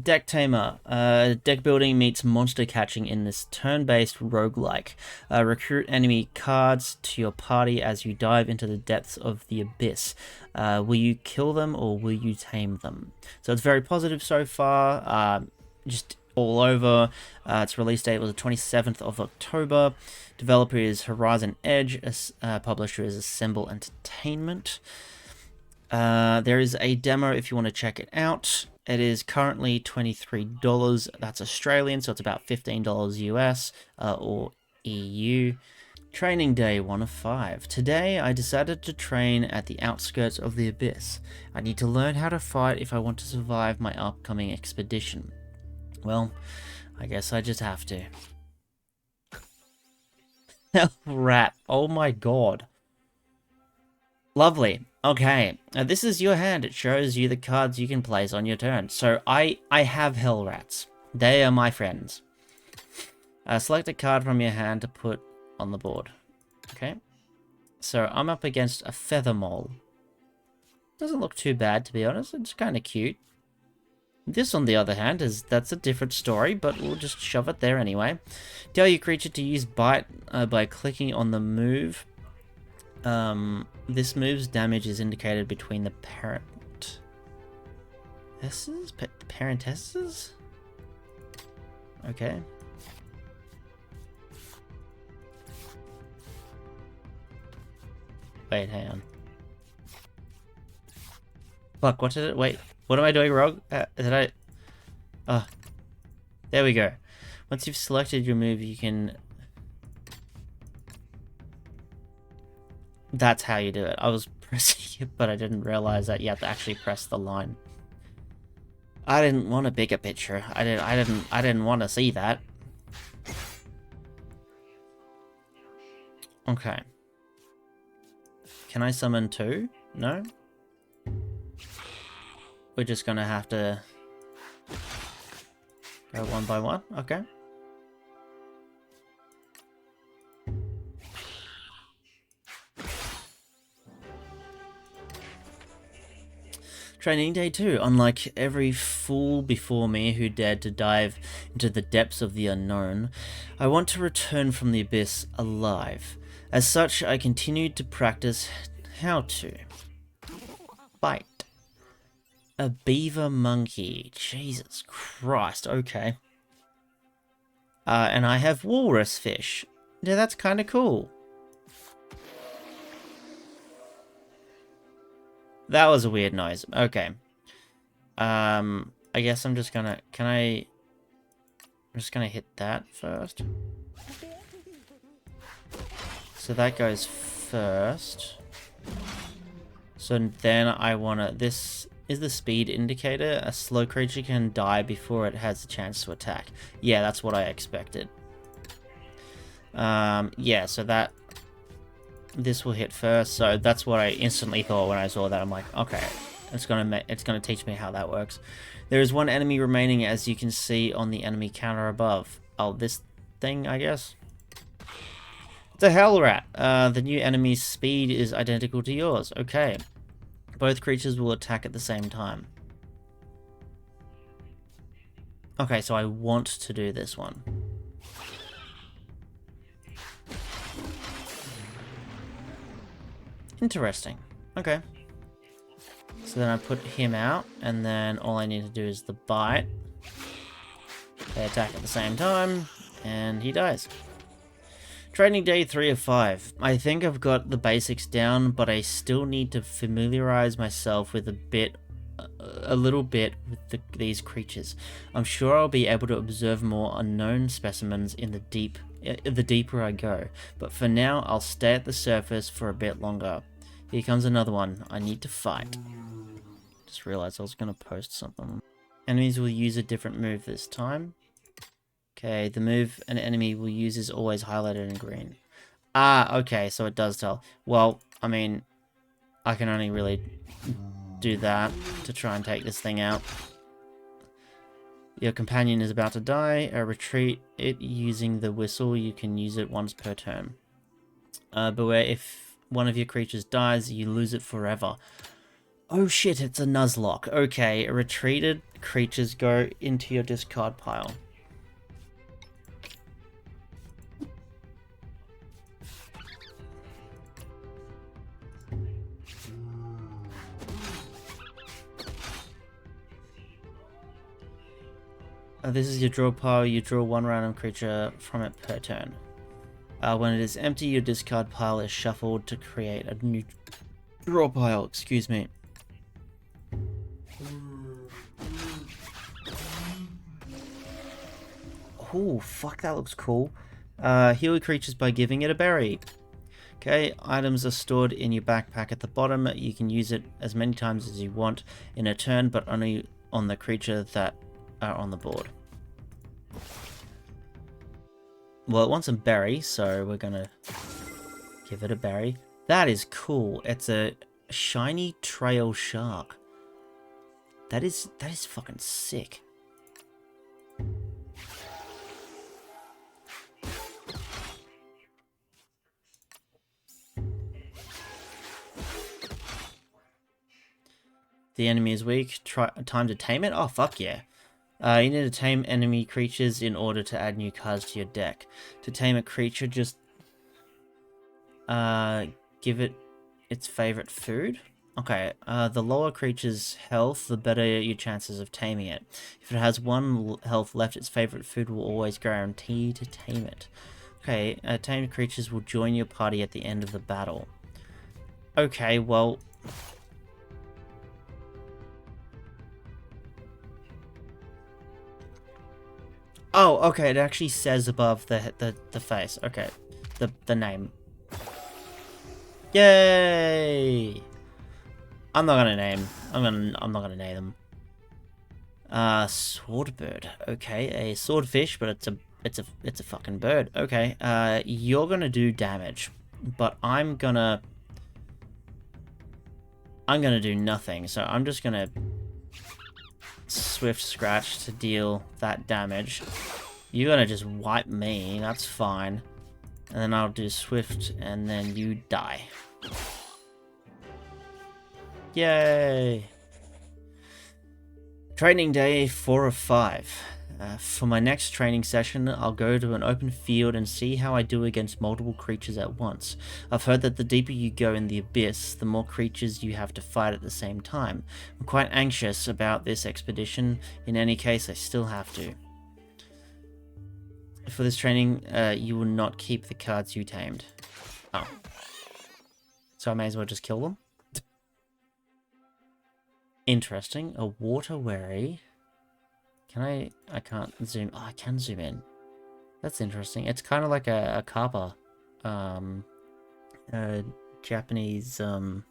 Decktamer. Deck building meets monster catching in this turn-based roguelike. Recruit enemy cards to your party as you dive into the depths of the abyss. Will you kill them or will you tame them? So it's very positive so far. Just all over. Its release date was the 27th of October. Developer is Horizon Edge. Publisher is Assemble Entertainment. There is a demo if you want to check it out. It is currently $23. That's Australian, so it's about $15 US or EU. Training day 1 of 5. Today I decided to train at the outskirts of the abyss. I need to learn how to fight if I want to survive my upcoming expedition. Well, I guess I just have to. Rat. Oh my god. Lovely. Okay, this is your hand. It shows you the cards you can place on your turn. So I have hell rats. They are my friends. Select a card from your hand to put on the board. Okay. So I'm up against a feather mole. Doesn't look too bad, to be honest. It's kind of cute. This, on the other hand, that's a different story, but we'll just shove it there anyway. Tell your creature to use bite by clicking on the move. This move's damage is indicated between the parentesses? Okay. Wait, hang on. Fuck, what did it... Wait, what am I doing wrong? Did I... Oh. There we go. Once you've selected your move, you can... That's how you do it. I was pressing it, but I didn't realize that you have to actually press the line. I didn't want a bigger picture. I didn't want to see that. Okay. Can I summon 2? No? We're just gonna have to go one by one. Okay. Training day 2. Unlike every fool before me who dared to dive into the depths of the unknown, I want to return from the abyss alive. As such, I continued to practice how to bite a beaver monkey. Jesus Christ, okay. And I have walrus fish. Yeah, that's kind of cool. That was a weird noise. Okay. I guess I'm just gonna... I'm just gonna hit that first. So that goes first. So then I wanna... This is the speed indicator. A slow creature can die before it has a chance to attack. Yeah, that's what I expected. Yeah, so that... This will hit first, so that's what I instantly thought when I saw that. I'm like, okay, it's gonna teach me how that works. There is one enemy remaining, as you can see on the enemy counter above. Oh, this thing, I guess. It's a hell rat. The new enemy's speed is identical to yours. Okay, both creatures will attack at the same time. Okay, so I want to do this one. Interesting. Okay. So then I put him out, and then all I need to do is the bite. They attack at the same time, and he dies. Training day 3 of 5. I think I've got the basics down, but I still need to familiarize myself with a little bit with these creatures. I'm sure I'll be able to observe more unknown specimens in the deeper I go, but for now I'll stay at the surface for a bit longer. Here comes another one. I need to fight. Just realized I was going to post something. Enemies will use a different move this time. Okay, the move an enemy will use is always highlighted in green. Ah, okay, so it does tell. Well, I mean, I can only really do that to try and take this thing out. Your companion is about to die. Retreat it using the whistle. You can use it once per turn. Beware, if one of your creatures dies, you lose it forever. Oh shit, it's a Nuzlocke. Okay, retreated creatures go into your discard pile. This is your draw pile. You draw one random creature from it per turn. When it is empty, your discard pile is shuffled to create a new draw pile. Excuse me. Oh, fuck, that looks cool. Heal creatures by giving it a berry. Okay, items are stored in your backpack at the bottom. You can use it as many times as you want in a turn, but only on the creature that are on the board. Well, it wants a berry, so we're gonna give it a berry. That is cool. It's a shiny trail shark. That is fucking sick. The enemy is weak. Time to tame it? Oh, fuck yeah. You need to tame enemy creatures in order to add new cards to your deck. To tame a creature, just give it its favorite food. Okay, the lower creature's health, the better your chances of taming it. If it has one health left, its favorite food will always guarantee to tame it. Okay, tamed creatures will join your party at the end of the battle. Okay, well... Oh, okay, it actually says above the face. Okay, the name. Yay! I'm not gonna name. I'm not gonna name them. Swordbird. Okay, a swordfish, but it's a fucking bird. Okay, you're gonna do damage, but I'm gonna do nothing. So I'm just gonna swift scratch to deal that damage. You're gonna just wipe me. That's fine. And then I'll do swift, and then you die. Yay! Training day 4 of 5. For my next training session, I'll go to an open field and see how I do against multiple creatures at once. I've heard that the deeper you go in the abyss, the more creatures you have to fight at the same time. I'm quite anxious about this expedition. In any case, I still have to. For this training, you will not keep the cards you tamed. Oh. So I may as well just kill them? Interesting. A water wary. Can I can't zoom. Oh, I can zoom in. That's interesting. It's kind of like a kappa. Japanese, in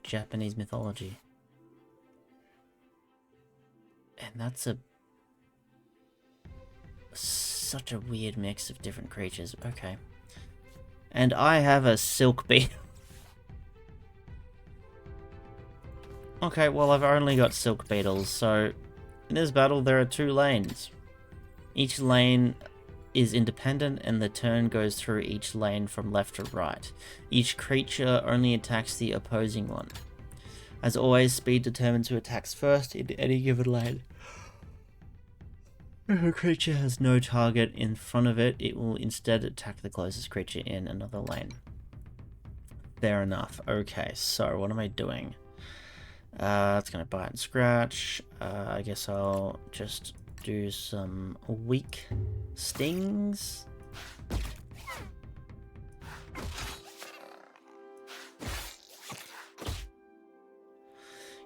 Japanese mythology. And that's such a weird mix of different creatures. Okay. And I have a silk beetle. Okay, well, I've only got silk beetles, so in this battle there are 2 lanes. Each lane is independent and the turn goes through each lane from left to right. Each creature only attacks the opposing one. As always, speed determines who attacks first in any given lane. If a creature has no target in front of it, it will instead attack the closest creature in another lane. Fair enough. Okay, so what am I doing? It's gonna bite and scratch. I guess I'll just do some weak stings.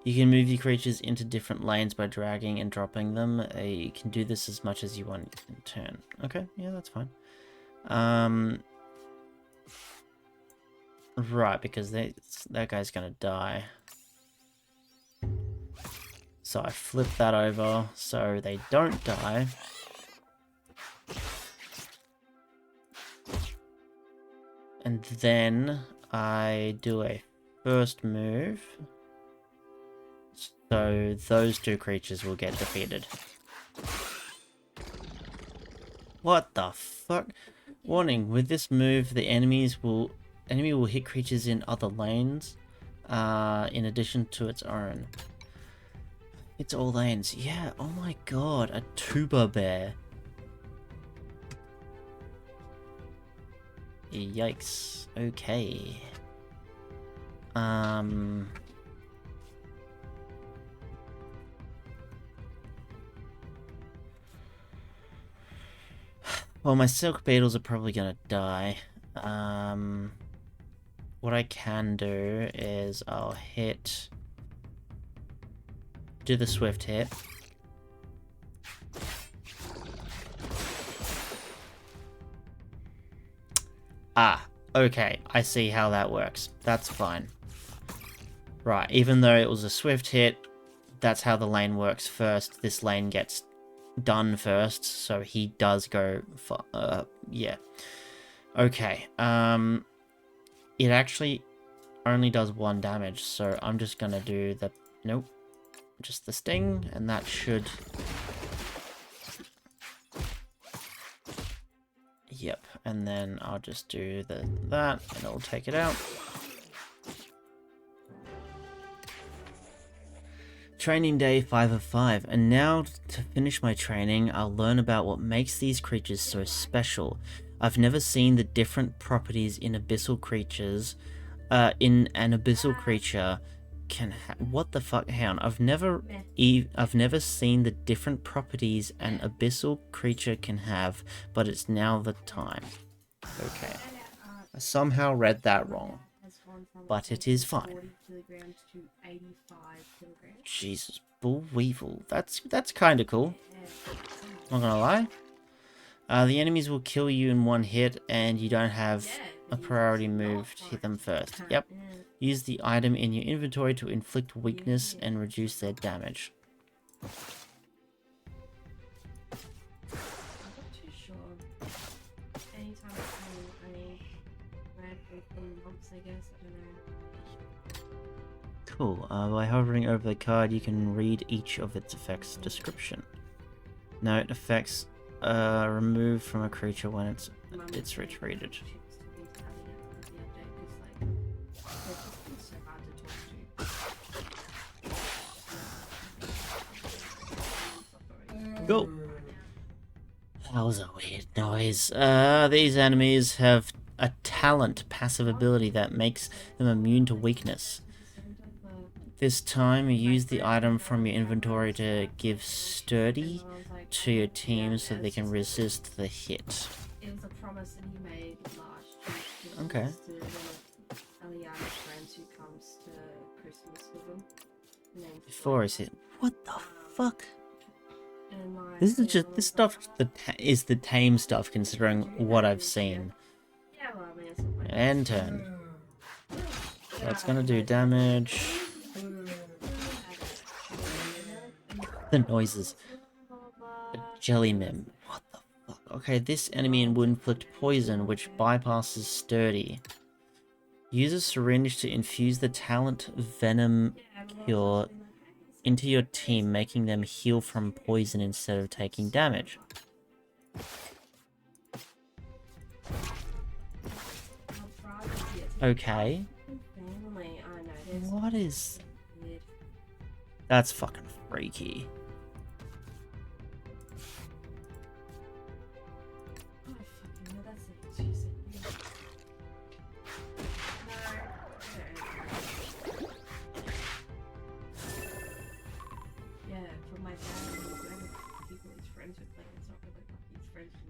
You can move your creatures into different lanes by dragging and dropping them. You can do this as much as you want in turn. Okay, yeah, that's fine. Right, because that guy's gonna die. So I flip that over so they don't die. And then I do a first move. So those 2 creatures will get defeated. What the fuck? Warning, with this move the enemy will hit creatures in other lanes. in addition to its own. It's all lanes. Yeah, oh my god, a tuba bear. Yikes. Okay. Well, my silk beetles are probably gonna die. What I can do is I'll do the swift hit. Ah, okay, I see how that works. That's fine. Right, even though it was a swift hit, that's how the lane works first. This lane gets done first, so he does go for, yeah. Okay, it actually only does 1 damage, so I'm just gonna do the, nope, just the sting, and that should, yep, and then I'll just do that, and it'll take it out. Training day 5 of 5, and now to finish my training, I'll learn about what makes these creatures so special. I've never seen the different properties in abyssal creatures, in an abyssal creature can what the fuck, hound? I've never seen the different properties an abyssal creature can have, but it's now the time. Okay. I somehow read that wrong, but it is fine. Jesus, bull weevil. That's kind of cool. Not gonna lie. The enemies will kill you in 1 hit, and you don't have a priority move to hit them first. Yep. Use the item in your inventory to inflict weakness and reduce their damage. Cool. By hovering over the card, you can read each of its effects description. Note: effects removed from a creature when it's retreated. Cool. That was a weird noise. These enemies have a talent passive ability that makes them immune to weakness. This time, you use the item from your inventory to give sturdy to your team so they can resist the hit. It was a promise that he made last year. Okay. To one of Eliana's friends who comes to Christmas with him. Before his hit. What the fuck? And like, This is just this stuff. Is the tame stuff, considering what I've seen. yeah, well, I mean, it's not like And turn. That's gonna do damage. The noises. A jelly mim. What the fuck? Okay, this enemy will inflict poison, which bypasses sturdy. Use a syringe to infuse the talent venom cure into your team, making them heal from poison instead of taking damage. Okay. What is... That's fucking freaky.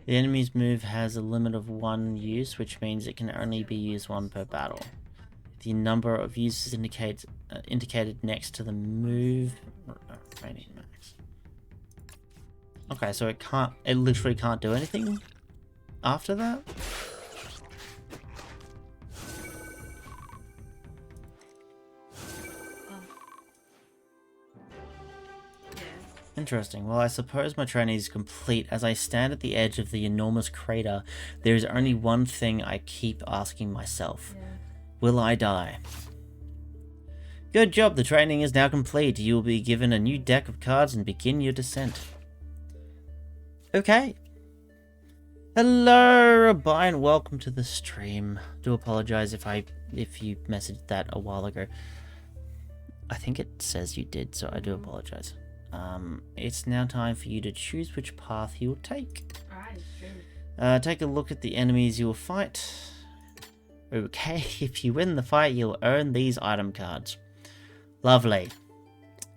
The enemy's move has a limit of 1 use, which means it can only be used 1 per battle. The number of uses indicated next to the move rating max. Okay, so it literally can't do anything after that? Interesting. Well, I suppose my training is complete. As I stand at the edge of the enormous crater, there is only one thing I keep asking myself. Yeah. Will I die? Good job, the training is now complete. You will be given a new deck of cards and begin your descent. Okay. Hello, Rabbi, and welcome to the stream. Do apologize if you messaged that a while ago. I think it says you did, so I do apologize. It's now time for you to choose which path you'll take. Alright, true. Take a look at the enemies you'll fight. Okay, if you win the fight, you'll earn these item cards. Lovely.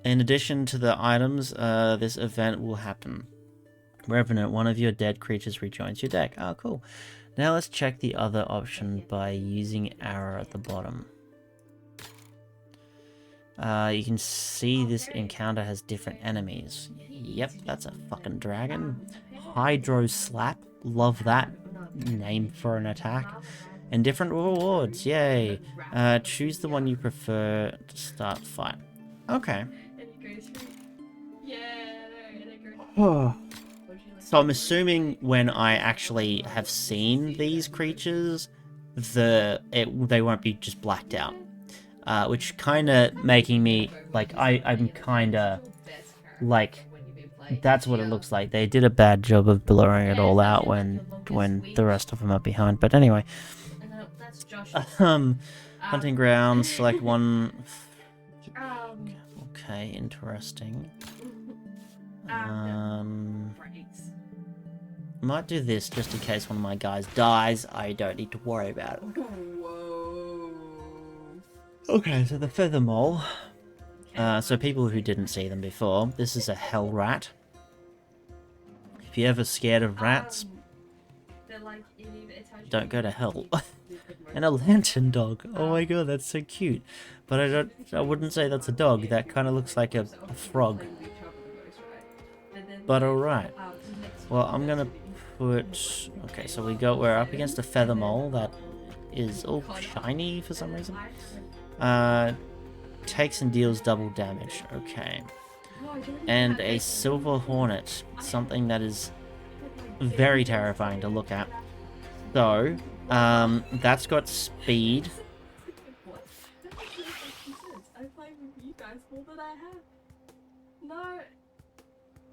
In addition to the items, this event will happen. Revenant, one of your dead creatures rejoins your deck. Oh, cool. Now let's check the other option by using arrow at the bottom. You can see this encounter has different enemies. Yep, that's a fucking dragon. Hydro Slap. Love that name for an attack. And different rewards. Yay. Choose the one you prefer to start the fight. Okay. So I'm assuming when I actually have seen these creatures, they won't be just blacked out. Which kind of making me, like, I'm kind of, like, that's what it looks like. They did a bad job of blurring it all out when the rest of them are behind. But anyway, hunting grounds, select one. Okay, interesting. Might do this just in case one of my guys dies. I don't need to worry about it. Okay, so the feather mole. So people who didn't see them before, this is a hell rat. If you're ever scared of rats, don't go to hell. And a lantern dog. Oh my god, that's so cute. But I wouldn't say that's a dog. That kind of looks like a frog. But alright. Well, I'm gonna put... Okay, so we're up against a feather mole that is all shiny for some reason. Takes and deals double damage. Okay. And a silver hornet. Something that is very terrifying to look at. So, that's got speed.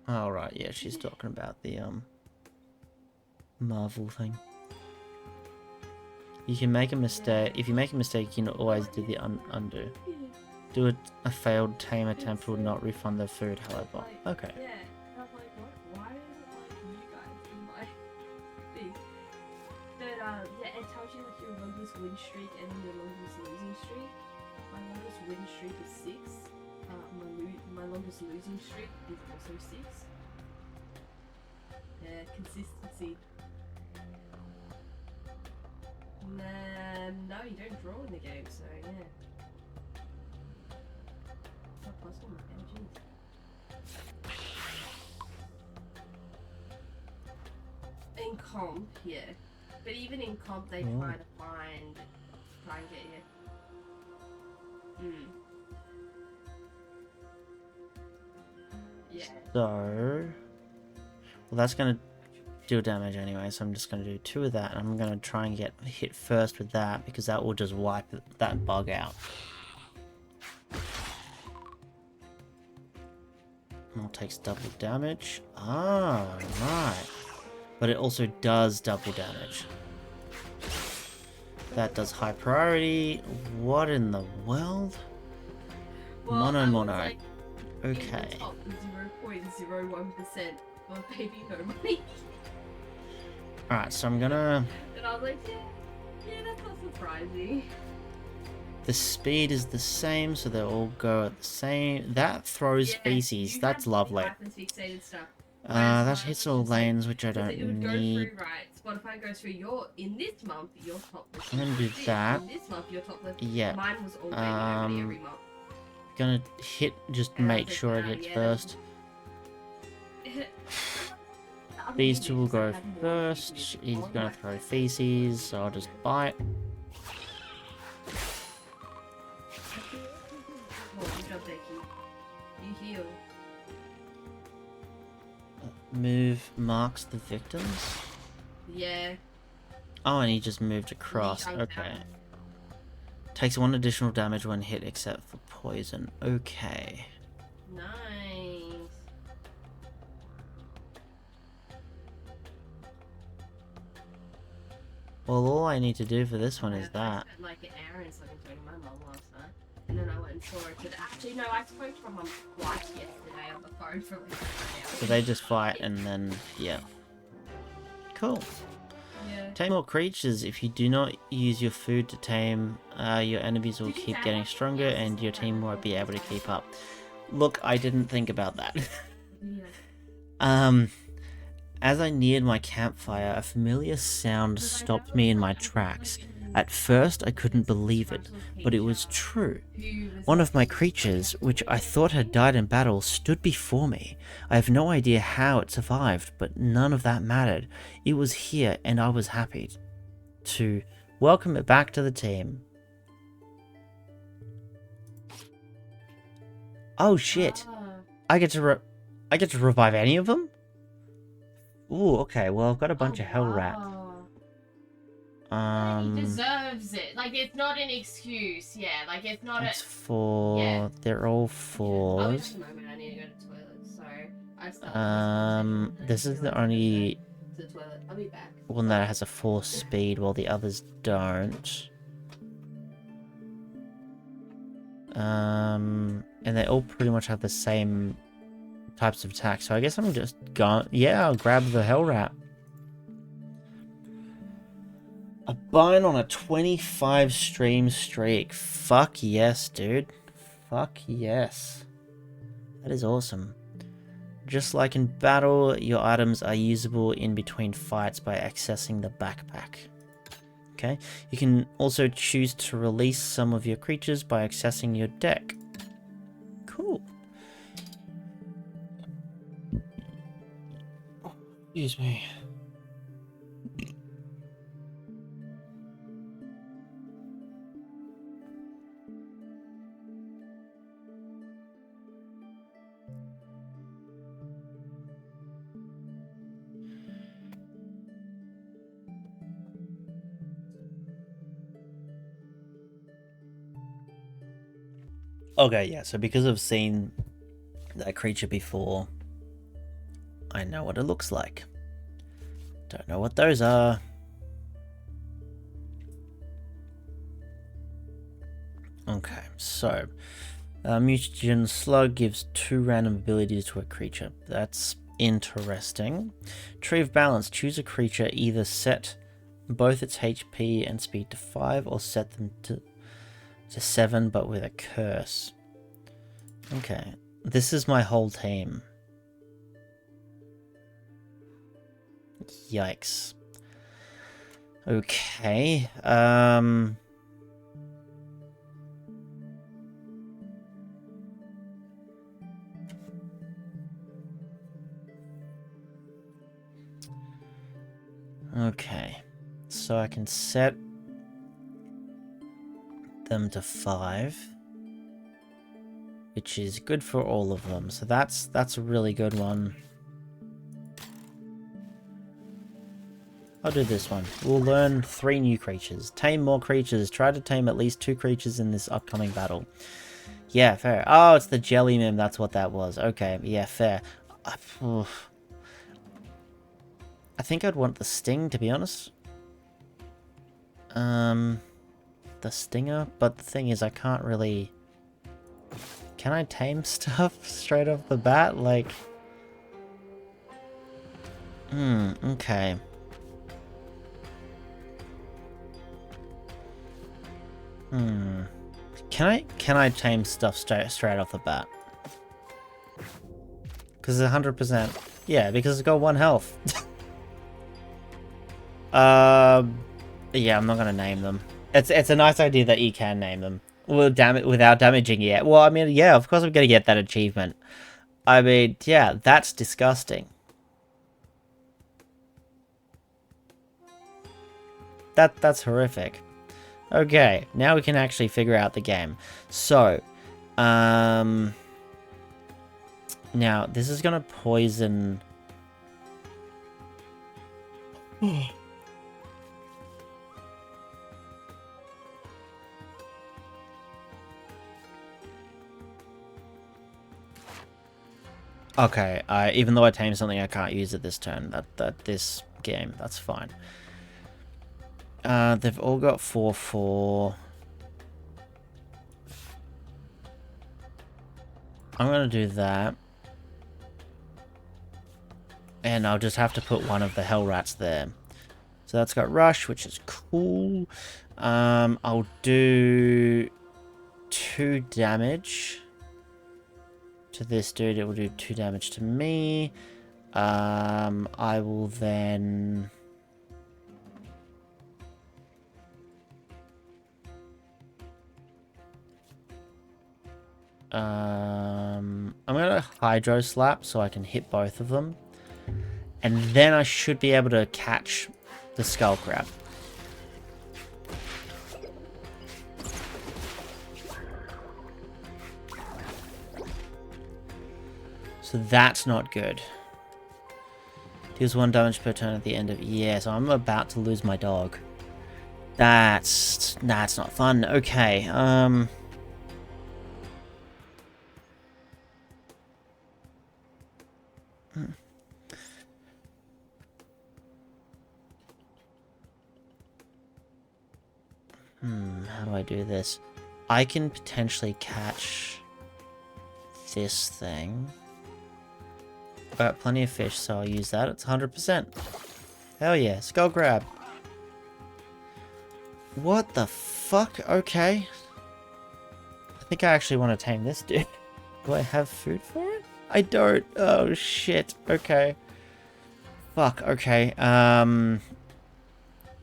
Oh, right, yeah, she's talking about the, Marvel thing. You can make a mistake. If you make a mistake, you can always do the undo. Do a failed tame attempt will not refund the food, however. Okay. It tells you like your longest win streak and your longest losing streak. My longest win streak is 6. My longest losing streak is also 6. Yeah, consistency. No, you don't draw in the game, so yeah. It's not possible, in comp, yeah. But even in comp, they try and get you. Yeah. So... Well, that's gonna do damage anyway, so I'm just gonna do 2 of that, and I'm gonna try and get hit first with that, because that will just wipe that bug out. Well, takes double damage. Ah, right. But it also does double damage. That does high priority. What in the world? Well, Mono. Like, okay. 0.01% for baby no money. Alright, so I'm gonna... And I was like, yeah, that's not surprising. The speed is the same, so they'll all go at the same... That throws feces. That's lovely. That hits all lanes, which I don't need. Spotify goes through in this month, your top list. I'm gonna do that. In this month, your top list. Yeah. Mine was already every month. Gonna hit, just make sure it hits first. These two will go first. He's gonna throw feces, so I'll just bite. You heal. Move marks the victims? Yeah. Oh, and he just moved across. Okay. Takes 1 additional damage when hit except for poison. Okay. Nice. Well, all I need to do for this one is that. I spent like an hour and something talking to my mum last night. And and I went and saw it today. Actually, no, I spoke to my mum twice yesterday on the phone for like 3 hours. So they just fight and then, yeah. Cool. Yeah. Tame more creatures. If you do not use your food to tame, your enemies will keep getting stronger and your team won't be able to keep up. Look, I didn't think about that. Yeah. As I neared my campfire, a familiar sound stopped me in my tracks. At first, I couldn't believe it, but it was true. One of my creatures, which I thought had died in battle, stood before me. I have no idea how it survived, but none of that mattered. It was here, and I was happy to welcome it back to the team. Oh shit! I get to revive any of them? Ooh, okay. Well, I've got a bunch of hell rat. He deserves it. Like, it's not an excuse. Yeah, like, it's not It's 4. Yeah. They're all 4s. Oh, at the moment I need to go to the toilet, so I started this is the only to the toilet. I'll be back. one that has a 4 speed, while the others don't. And they all pretty much have the same types of attacks, so I guess I'm just going. Yeah, I'll grab the hell rat. A bind on a 25 stream streak. Fuck yes, dude. Fuck yes. That is awesome. Just like in battle, your items are usable in between fights by accessing the backpack. Okay, you can also choose to release some of your creatures by accessing your deck. Cool. Excuse me. Okay, yeah, so because I've seen that creature before, I know what it looks like. Don't know what those are. Okay, so Mutagen Slug gives 2 random abilities to a creature. That's interesting. Tree of Balance. Choose a creature, either set both its HP and speed to 5 or set them to 7 but with a curse. Okay, this is my whole team. Yikes. Okay, okay, so I can set them to 5, which is good for all of them. So that's a really good one. I'll do this one. We'll learn 3 new creatures. Tame more creatures. Try to tame at least 2 creatures in this upcoming battle. Yeah, fair. Oh, it's the jelly meme. That's what that was. Okay, yeah, fair. I think I'd want the sting, to be honest. The stinger, but the thing is, I can't really. Can I tame stuff straight off the bat? Like, okay. Can I tame stuff straight off the bat? Because 100%. Yeah, because it's got 1 health. Yeah, I'm not gonna name them. It's a nice idea that you can name them. Without damaging it. Well, I mean, yeah, of course I'm gonna get that achievement. I mean, yeah, that's disgusting. That's horrific. Okay, now we can actually figure out the game. So, now this is gonna poison. Okay, even though I tamed something, I can't use it this turn. This game, that's fine. They've all got 4/4. I'm gonna do that. And I'll just have to put one of the hell rats there. So that's got rush, which is cool. I'll do 2 damage to this dude. It will do 2 damage to me. I will then... I'm gonna Hydro Slap so I can hit both of them. And then I should be able to catch the Skull Crab. So that's not good. Deals 1 damage per turn at the end of... Yeah, so I'm about to lose my dog. That's not fun. Okay, how do I do this? I can potentially catch this thing. I've got plenty of fish, so I'll use that. It's 100%. Hell yeah, skull crab. What the fuck? Okay. I think I actually want to tame this dude. Do I have food for it? I don't. Oh shit. Okay. Fuck. Okay.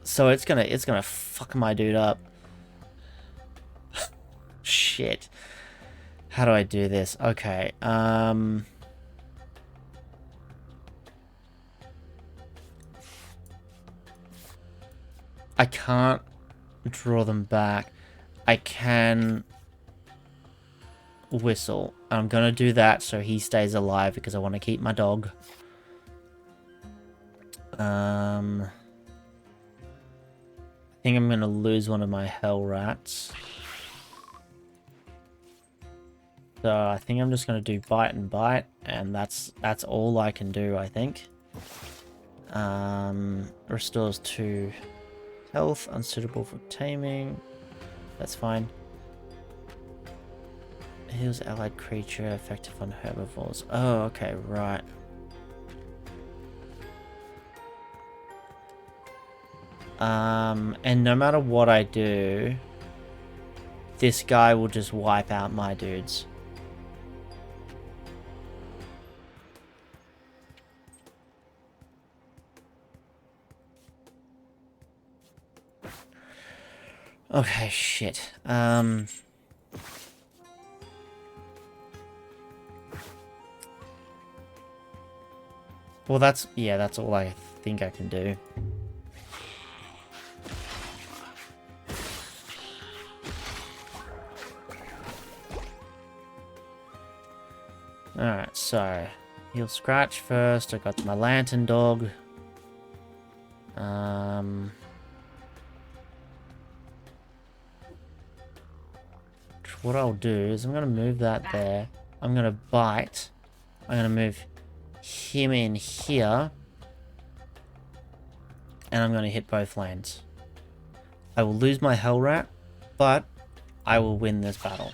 So it's gonna fuck my dude up. Shit. How do I do this? Okay. I can't draw them back. I can whistle. I'm gonna do that so he stays alive because I want to keep my dog. I think I'm gonna lose one of my hell rats. So I think I'm just gonna do bite and bite, and that's all I can do, I think. Restores 2 health, unsuitable for taming. That's fine. Heals allied creature, effective on herbivores. Oh, okay, right. And no matter what I do, this guy will just wipe out my dudes. Okay, shit. Well, that's all I think I can do. Alright, so he'll scratch first. I got my lantern dog. What I'll do is I'm gonna move that there. I'm gonna bite. I'm gonna move him in here. And I'm gonna hit both lanes. I will lose my hell rat, but I will win this battle.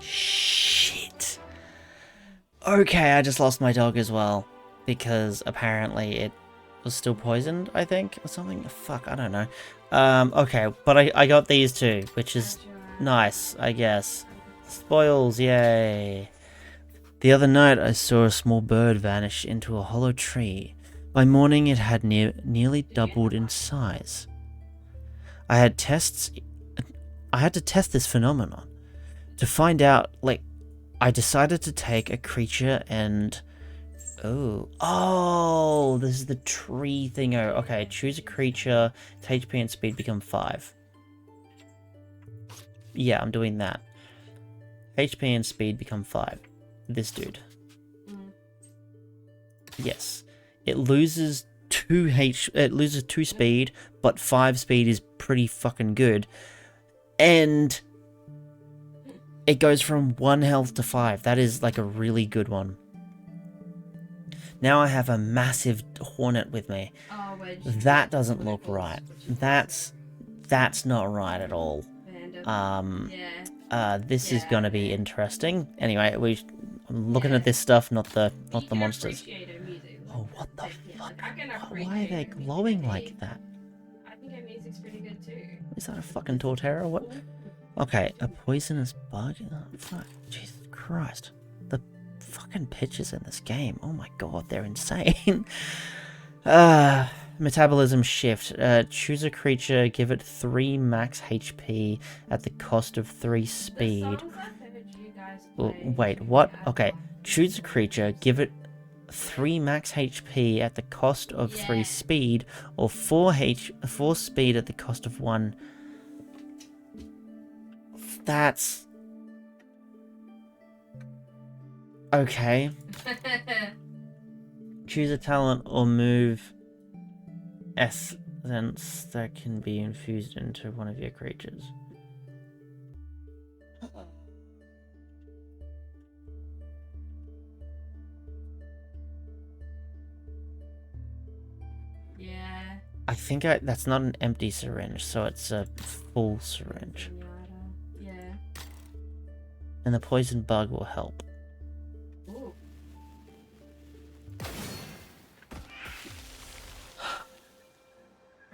Shit. Okay, I just lost my dog as well. Because apparently it was still poisoned, I think, or something. Fuck, I don't know. Okay, but I got these two, which is nice, I guess. Spoils, yay. The other night I saw a small bird vanish into a hollow tree. By morning it had nearly doubled in size. I had to test this phenomenon. To find out, I decided to take a creature and... Oh, this is the tree thingo. Okay, choose a creature. Its HP and speed become 5. Yeah, I'm doing that. HP and speed become 5. This dude. Yes. It loses 2 speed, but 5 speed is pretty fucking good. And it goes from 1 health to 5. That is like a really good one. Now I have a massive hornet with me. Oh, wedge. That doesn't What it look calls- right. what you call That's not right at all. it. Panda. Yeah. This is gonna be interesting. Anyway, I'm looking Yeah. at this stuff, not the You can monsters. appreciate her music. Oh, what the Yeah, fuck? I can Why are appreciate they her music, glowing I like think. that? I think her music's pretty good too. Is that a fucking Torterra? What? Okay, a poisonous bug? Oh, fuck. Jesus Christ. The fucking pitches in this game. Oh my god, they're insane. Metabolism shift. Choose a creature, give it 3 max HP at the cost of 3 speed. The songs I've heard you guys Oh, play, wait, what? Okay. Choose a creature, give it 3 max HP at the cost of 3 Yeah. speed, or 4 speed at the cost of 1. That's... okay. Choose a talent or move essence that can be infused into one of your creatures. Yeah. I think that's not an empty syringe, so it's a full syringe. Yeah. And the poison bug will help. Ooh.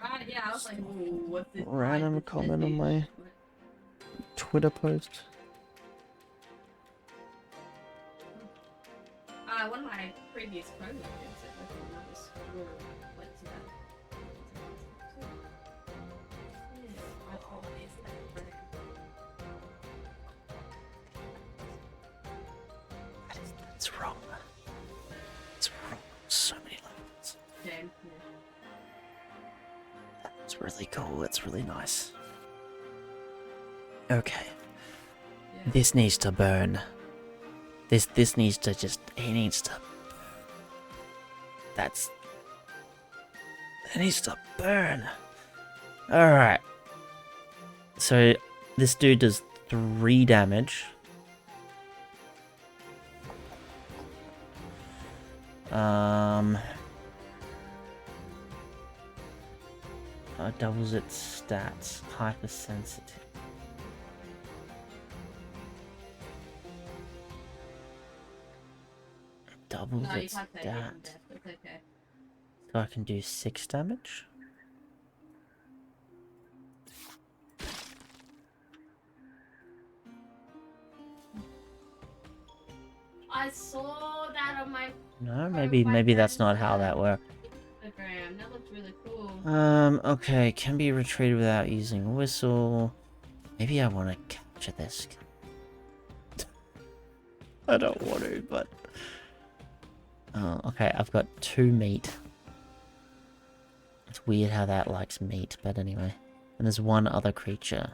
Right, yeah, I was like, ooh, what's this? Random comment on my Twitter post. One of my previous promo games that I think that was went to that. Yeah, I thought it's that It's wrong. It's wrong. So many levels. game. It's really cool. It's really nice. Okay. Yeah. This needs to burn. This needs to just... He needs to... It needs to burn. Alright. So, this dude does 3 damage. Doubles its stats. Hypersensitive. Doubles No, you its can't say it. stats. It's okay. So I can do 6 damage. I saw that on my No, maybe that's not how that works. Instagram. That looked really cool. Okay, can be retrieved without using a whistle. Maybe I want to capture this. I don't want to, but... Oh, okay, I've got 2 meat. It's weird how that likes meat, but anyway. And there's 1 other creature.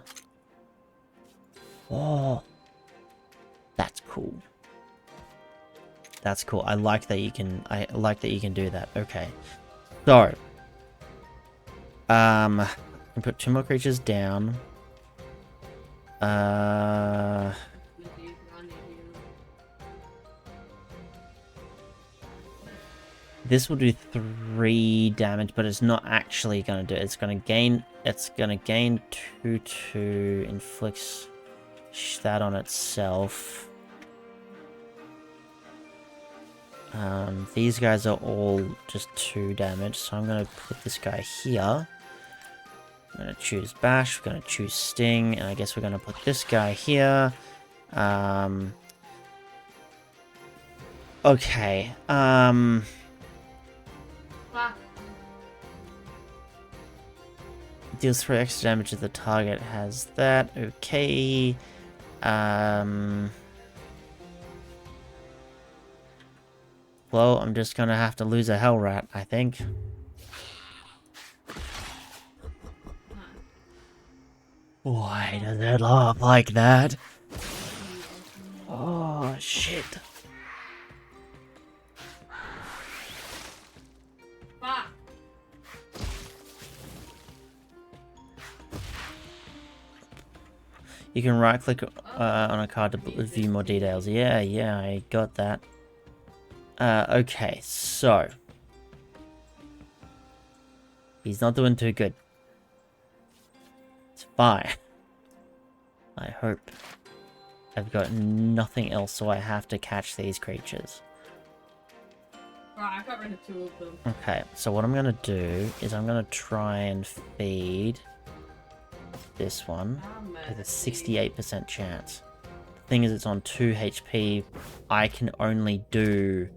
Oh, that's cool. That's cool. I like that you can do that. Okay. So, I can put 2 more creatures down. This will do 3 damage, but it's not actually going to do it. It's going to gain 2 to inflicts that on itself. These guys are all just 2 damage, so I'm going to put this guy here. I'm going to choose Bash, we're going to choose Sting, and I guess we're going to put this guy here. Okay, deals 3 extra damage if the target has that. Okay. Well, I'm just gonna have to lose a Hell Rat, I think. Why does it look like that? Oh, shit. You can right click on a card to view more details. Yeah, I got that. Okay, so he's not doing too good. It's fine. I hope. I've got nothing else, so I have to catch these creatures. Right, I got rid of 2 of them. Okay, so what I'm gonna do is I'm gonna try and feed this one with a 68% chance. The thing is, it's on 2 HP. I can only do...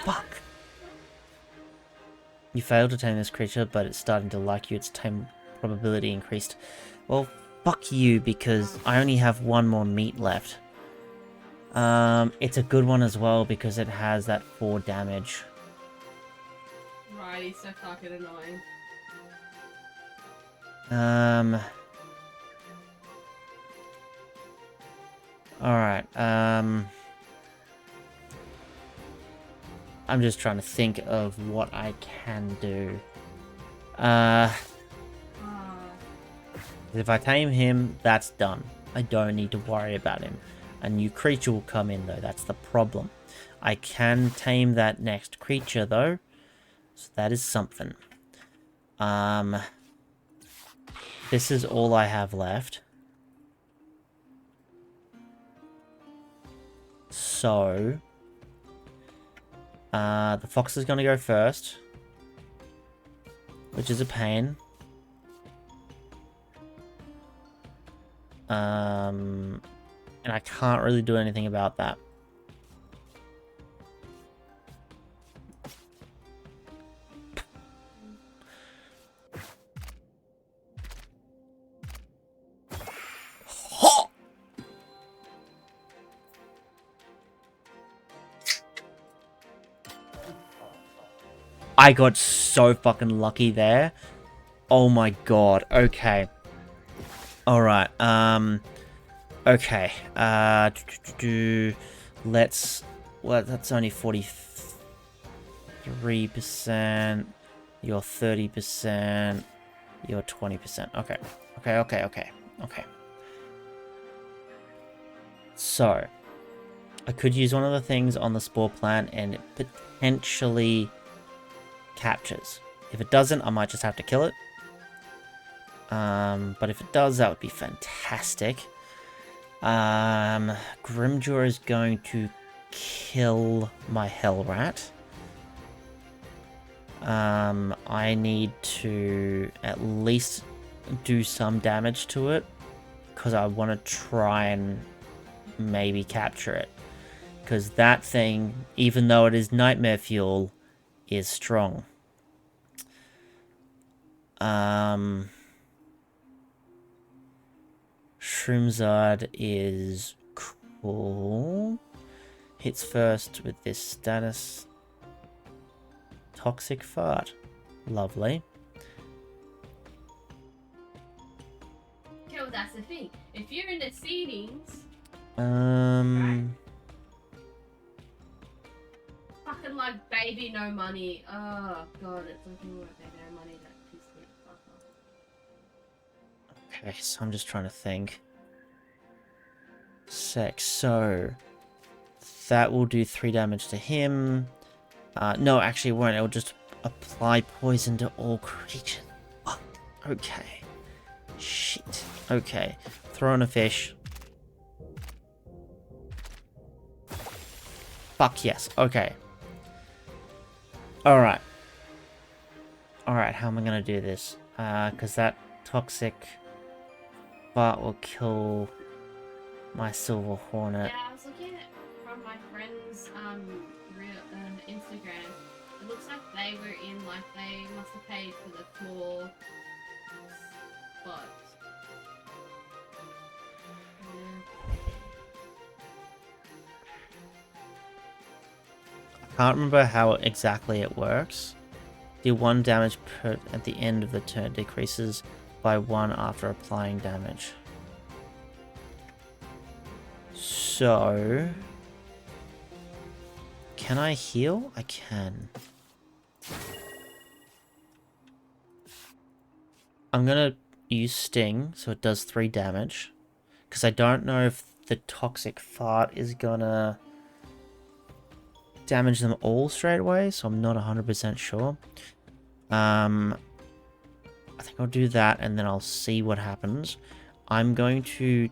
Fuck! You failed to tame this creature, but it's starting to like you. Its tame probability increased. Well, fuck you, because I only have 1 more meat left. It's a good one as well, because it has that 4 damage. Right, he's so fucking annoying. Alright, I'm just trying to think of what I can do. If I tame him, that's done. I don't need to worry about him. A new creature will come in, though. That's the problem. I can tame that next creature, though. So that is something. This is all I have left. So... the fox is going to go first. Which is a pain. And I can't really do anything about that. I got so fucking lucky there. Oh my god. Okay. Alright. Okay. Let's... Well, that's only 43%. You're 30%. You're 20%. Okay. Okay. So, I could use one of the things on the spore plant and it potentially captures. If it doesn't, I might just have to kill it. But if it does, that would be fantastic. Grimjaw is going to kill my hell rat. I need to at least do some damage to it because I want to try and maybe capture it. Because that thing, even though it is nightmare fuel, is strong. Shroomzard is cool. Hits first with this status. Toxic fart. Lovely. Okay, well that's the thing. If you're in the seedings... Fucking like baby no money. Oh god, it's looking like baby no money that pissed me the fuck off. Okay, so I'm just trying to think. So that will do 3 damage to him. No, actually it won't. It will just apply poison to all creatures. Oh, okay. Shit. Okay. Throw in a fish. Fuck yes. Okay. Alright. Alright, how am I gonna do this? Because that toxic fart will kill my silver hornet. Yeah, I was looking at from my friend's Instagram. It looks like they were in, like, they must have paid for the floor spot. I can't remember how exactly it works. Deal 1 damage per at the end of the turn, decreases by 1 after applying damage. So... Can I heal? I can. I'm gonna use Sting, so it does 3 damage. Because I don't know if the toxic fart is gonna damage them all straight away, so I'm not 100% sure. I think I'll do that, and then I'll see what happens. I'm going to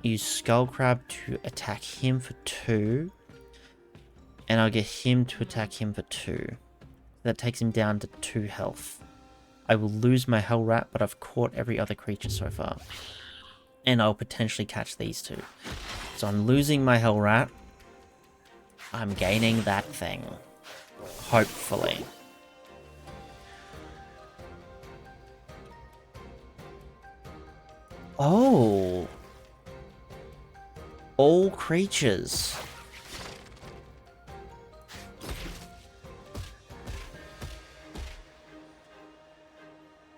use Skullcrab to attack him for 2. And I'll get him to attack him for 2. That takes him down to 2 health. I will lose my Hell Rat, but I've caught every other creature so far. And I'll potentially catch these 2. So I'm losing my Hell Rat. I'm gaining that thing. Hopefully. Oh. All creatures.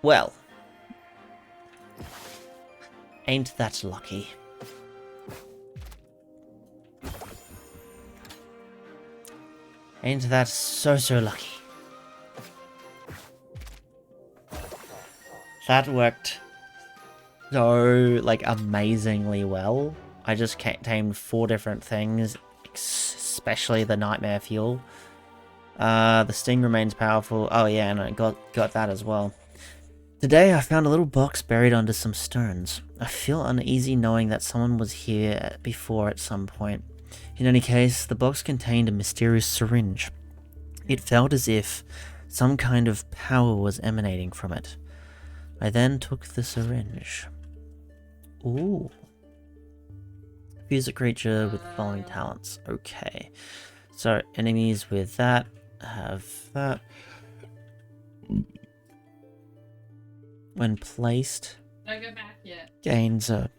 Well. Ain't that lucky. Ain't that so lucky. That worked so, like, amazingly well. I just tamed 4 different things, especially the Nightmare Fuel. The Sting remains powerful. Oh yeah, and I got that as well. Today I found a little box buried under some stones. I feel uneasy knowing that someone was here before at some point. In any case, the box contained a mysterious syringe. It felt as if some kind of power was emanating from it. I then took the syringe. Ooh. Fuse a creature with the following talents. Okay. So, enemies with that have that. When placed, Don't go back yet. gains a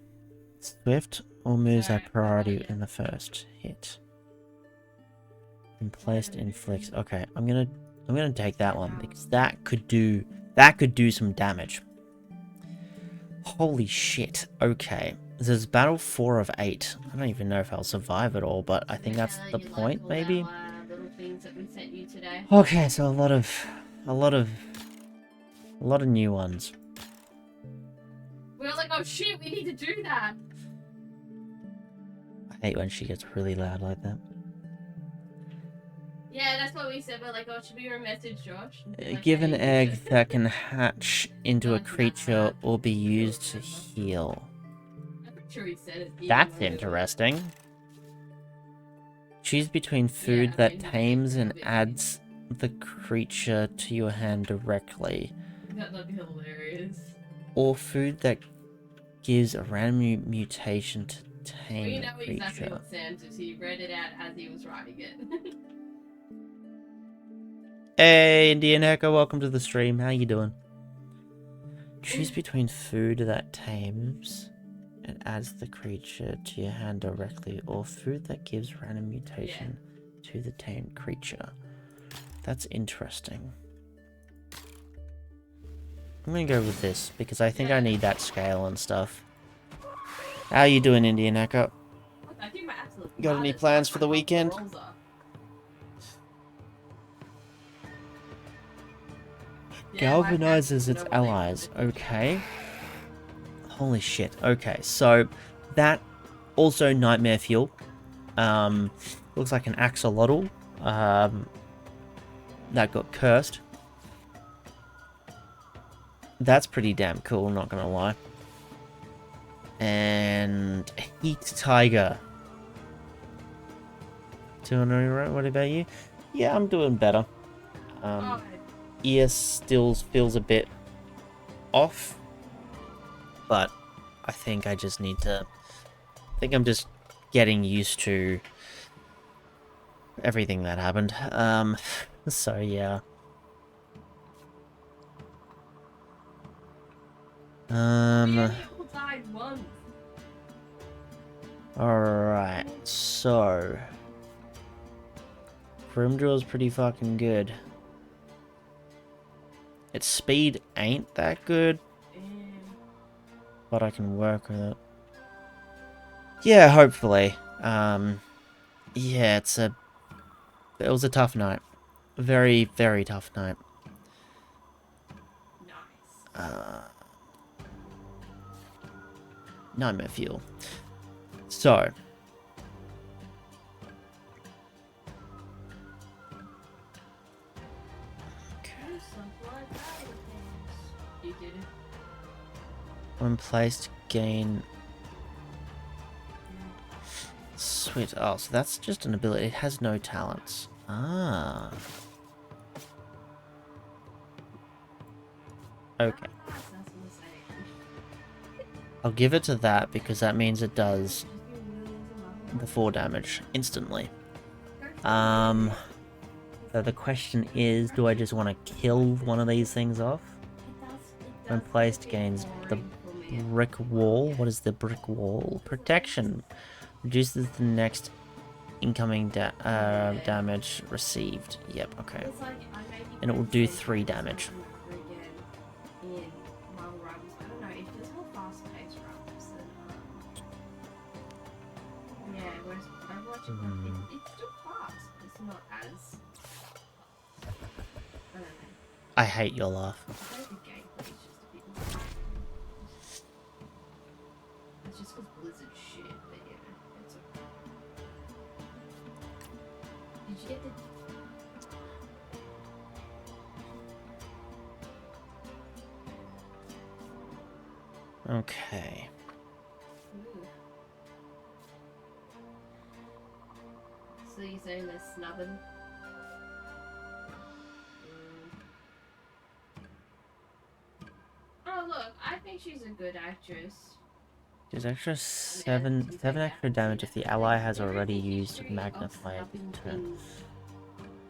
swift or moves at priority in the first hit. When placed, inflicts. Okay, I'm gonna take that one because that could do some damage. Holy shit. Okay. This is battle 4 of 8. I don't even know if I'll survive it all, but I think that's the point, maybe. Little things that we sent you today. Okay, so a lot of new ones. We were like, oh shit, we need to do that. I hate when she gets really loud like that. Yeah, that's what we said. We're like, oh, should we message Josh? Like, Give an hey, egg that can hatch into a creature or be used to heal. I'm pretty sure he said it. That's interesting. Choose between food that tames and adds the creature to your hand directly, That'd be hilarious. or food that gives a random mutation to tame We the know creature. exactly what Sam did. He read it out as he was writing it. Hey, Indian Echo, welcome to the stream. How you doing? Choose between food that tames and adds the creature to your hand directly, or food that gives random mutation to the tamed creature. That's interesting. I'm gonna go with this, because I think I need that scale and stuff. How you doing, Indian Echo? I think my absolute Got any plans for the weekend? Galvanizes its allies. Okay. Holy shit. Okay, so that also Nightmare Fuel. Looks like an axolotl. That got cursed. That's pretty damn cool, not gonna lie. And Heat Tiger. Doing alright? What about you? Yeah, I'm doing better. Ear still feels a bit off, but I think I just need to. I think I'm just getting used to everything that happened. So yeah. Alright, so Grimdrill's pretty fucking good. Its speed ain't that good, but I can work with it. Yeah, hopefully. Yeah, it was a tough night. Very, very tough night. Nice. Nightmare Fuel. So, When placed, gain... Sweet. Oh, so that's just an ability. It has no talents. Ah. Okay. I'll give it to that because that means it does the 4 damage instantly. So the question is, do I just want to kill one of these things off? When placed, gains the brick wall. What is the brick wall? Protection. Reduces the next incoming damage received. Yep, okay. And it will do 3 damage. It's still fast. It's not as... I don't know. I hate your laugh. I think the gameplay is just a bit more... It's just because Blizzard shit, but yeah, it's okay. Did you get the... Okay. Ooh. So you're saying they're snubbing? Oh look, I think she's a good actress. There's extra 7 extra damage if the ally has already used Magnifier turn.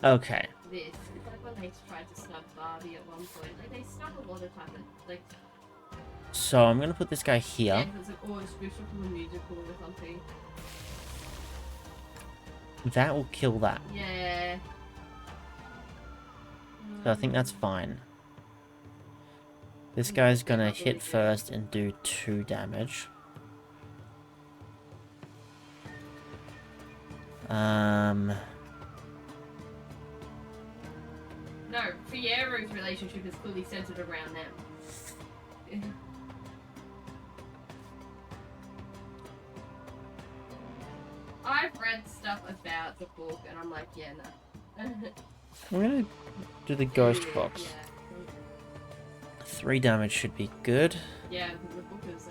Okay. This. It's like when they tried to snub Barbie at one point. Like they snub a lot of time. Like So I'm gonna put this guy here. yeah, it's like, oh, it's special from a musical or something. That will kill that. Yeah. So I think that's fine. This guy's gonna hit first and do 2 damage. No, Fiero's relationship is clearly centered around them. I've read stuff about the book and I'm like, yeah, no. We're gonna do the ghost box. Yeah. 3 damage should be good. Yeah, the book is,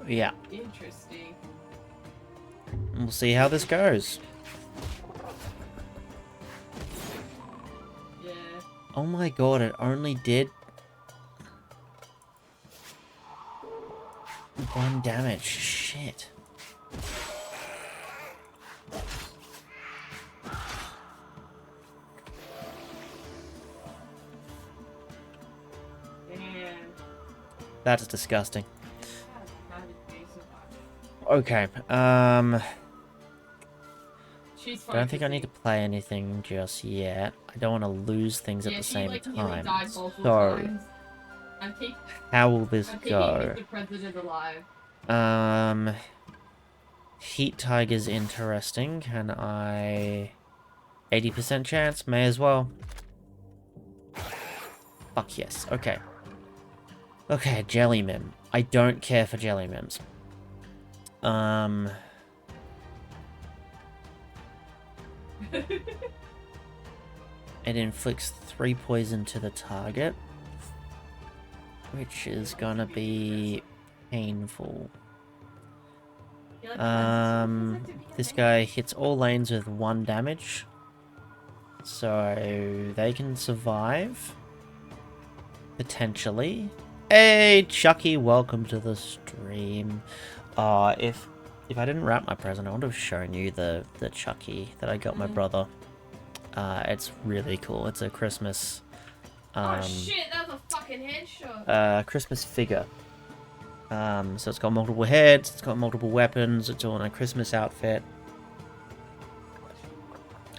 yeah. Yeah. Interesting. And we'll see how this goes. Yeah. Oh my god, it only did 1 damage. Shit. That's disgusting. Okay, don't think I need to play anything just yet. I don't want to lose things at the same time. So, how will this go? Heat Tiger's interesting. Can I... 80% chance? May as well. Fuck yes. Okay. Okay, Jelly Mim. I don't care for Jelly Mims. It inflicts 3 poison to the target, which is gonna be painful. This guy hits all lanes with 1 damage, so they can survive, potentially. Hey, Chucky, welcome to the stream. If I didn't wrap my present, I would have shown you the Chucky that I got my brother. It's really cool. It's a Christmas... oh shit, that was a fucking headshot! Christmas figure. So it's got multiple heads, it's got multiple weapons, it's all in a Christmas outfit.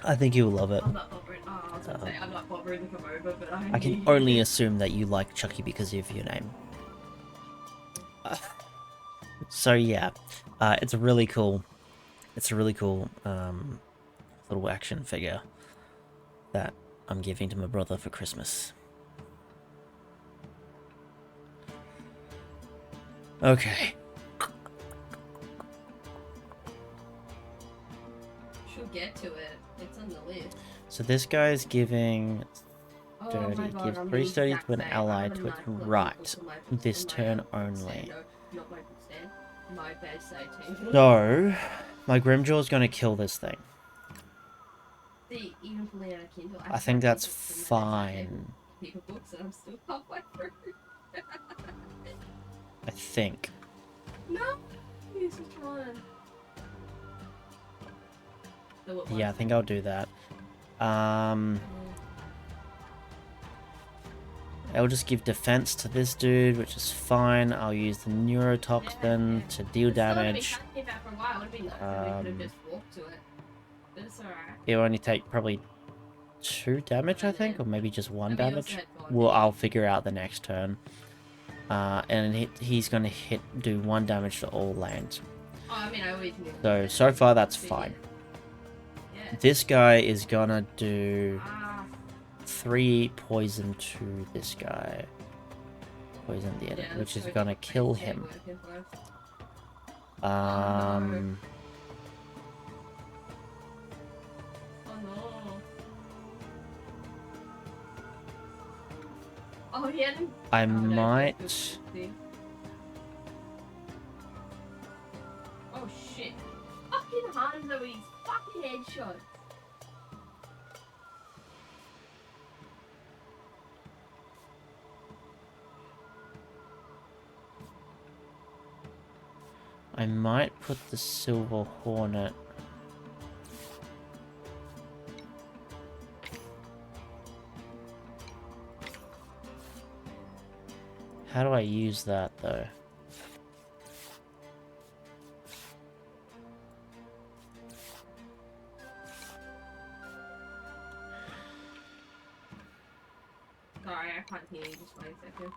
I think you'll love it. I'm not bothering. Oh, I was gonna say, I'm not bothering to come over, but I can only assume that you like Chucky because of your name. So yeah, it's a really cool little action figure that I'm giving to my brother for Christmas. Okay. She'll get to it. It's on the list. So this guy's giving sturdy. my God, Gives I'm the 3 sturdy exact to an same. ally I'm a to its 9 foot right. on my This on my, turn book only. stand. No, not my book stand. My bedside table. So, my Grimjaw is going to kill this thing. See, even pulling out a Kindle, I think that's from my bedside table, fine. Keep a books, and I'm still halfway through. I think. No, he's just trying. Yeah, I think I'll do that. I'll just give defense to this dude, which is fine. I'll use the neurotoxin to deal damage. It'll only take probably 2 damage, I think, or maybe just 1 damage. Well, I'll figure out the next turn. And he's going to do 1 damage to all lanes. So far that's fine. This guy is gonna do 3 poison to this guy. Poison the enemy, which is gonna kill him. Oh no. Oh, he hadn't. I might. Oh shit. Fucking Hanzo, he's fucking headshot. I might put the Silver Hornet. How do I use that though? Sorry, I can't hear you. Just wait a second.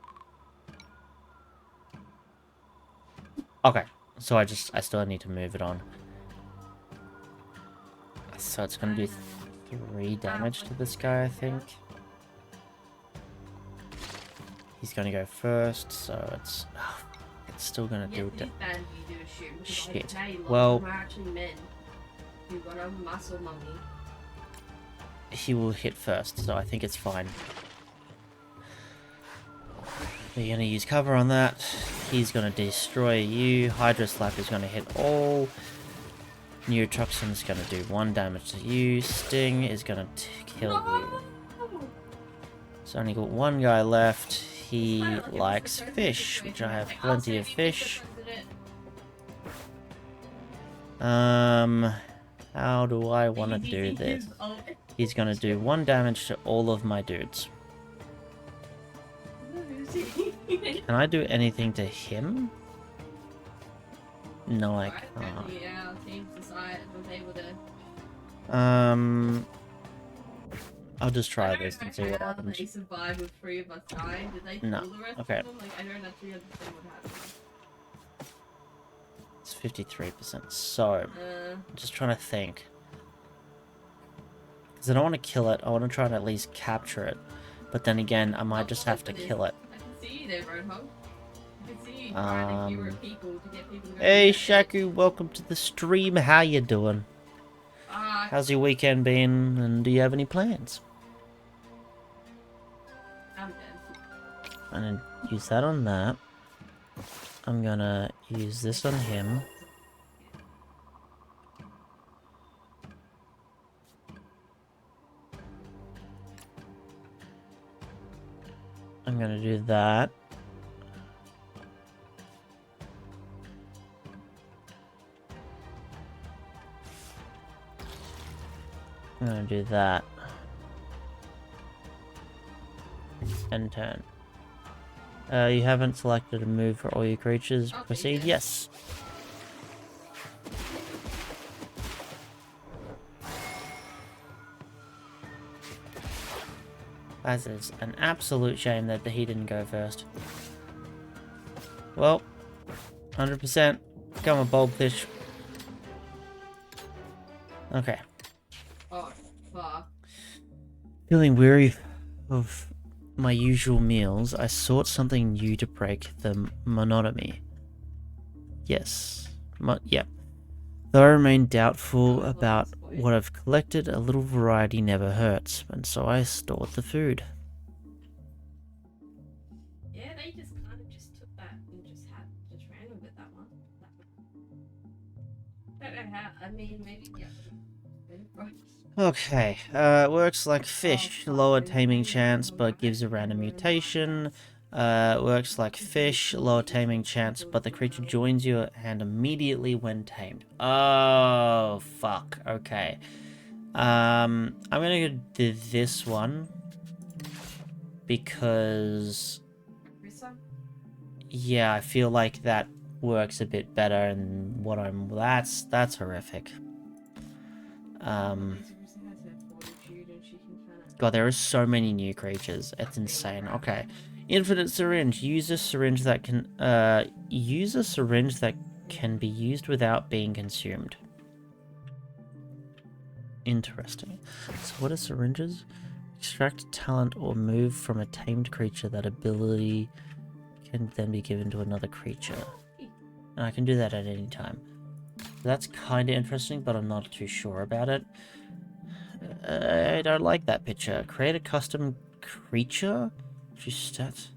Okay, so I still need to move it on. So it's gonna do 3 damage to this guy, I think. He's gonna go first, so it's still gonna do it. Shit. Well, he will hit first, so I think it's fine. We're gonna use cover on that. He's gonna destroy you. Hydro Slap is gonna hit all. Neurotoxin is gonna do 1 damage to you. Sting is gonna kill you. So only got 1 guy left. He likes fish, which I have plenty of fish. How do I want to do this? He's gonna do 1 damage to all of my dudes. Can I do anything to him? No, I can't. I'll just try this and see what happens. No. Okay. It's 53%. So, I'm just trying to think. Because I don't want to kill it. I want to try and at least capture it. But then again, I might just have to kill it. Hey Shaku, welcome to the stream. How you doing? How's your weekend been? And do you have any plans? I'm gonna use that on that. I'm gonna use this on him. I'm gonna do that. I'm gonna do that. End turn. You haven't selected a move for all your creatures. Proceed? Yes. That is an absolute shame that he didn't go first. Well, 100%. Come on, Bulbfish. Okay. Oh, fuck. Feeling weary of my usual meals, I sought something new to break the monotony. Yes. Yeah. Though I remain doubtful about what I've collected, a little variety never hurts, and so I stored the food. how? I mean, maybe yeah. Right. Okay, works like fish, fuck, lower wait, taming wait, chance, hold on, but I gives a think I random know mutation. why Works like fish, lower taming chance, but the creature that's- joins your hand immediately when tamed. Oh, fuck. Okay. I'm gonna do this one because, Rissa? yeah, I feel like that works a bit better and what I'm. That's horrific. Okay, so Rissa has her fortitude and she can kind of. God, there are so many new creatures. It's insane. Okay. Infinite syringe. Use a syringe that can be used without being consumed. Interesting. So what are syringes? Extract talent or move from a tamed creature. That ability can then be given to another creature. And I can do that at any time. That's kind of interesting, but I'm not too sure about it. I don't like that picture. Create a custom creature? Just stats.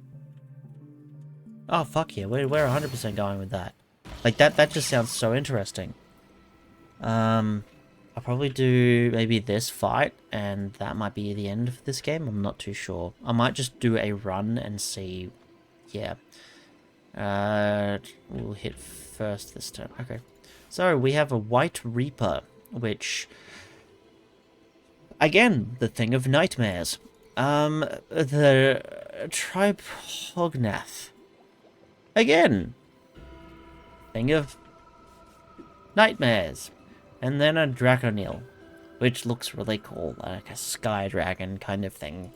Oh, fuck yeah. We're 100% going with that. Like, that just sounds so interesting. I'll probably do maybe this fight, and that might be the end of this game. I'm not too sure. I might just do a run and see. Yeah. We'll hit first this turn. Okay. So, we have a White Reaper, which... Again, the thing of nightmares. The Tripognath. Again. Thing of nightmares. And then a Draconil, which looks really cool, like a sky dragon kind of thing.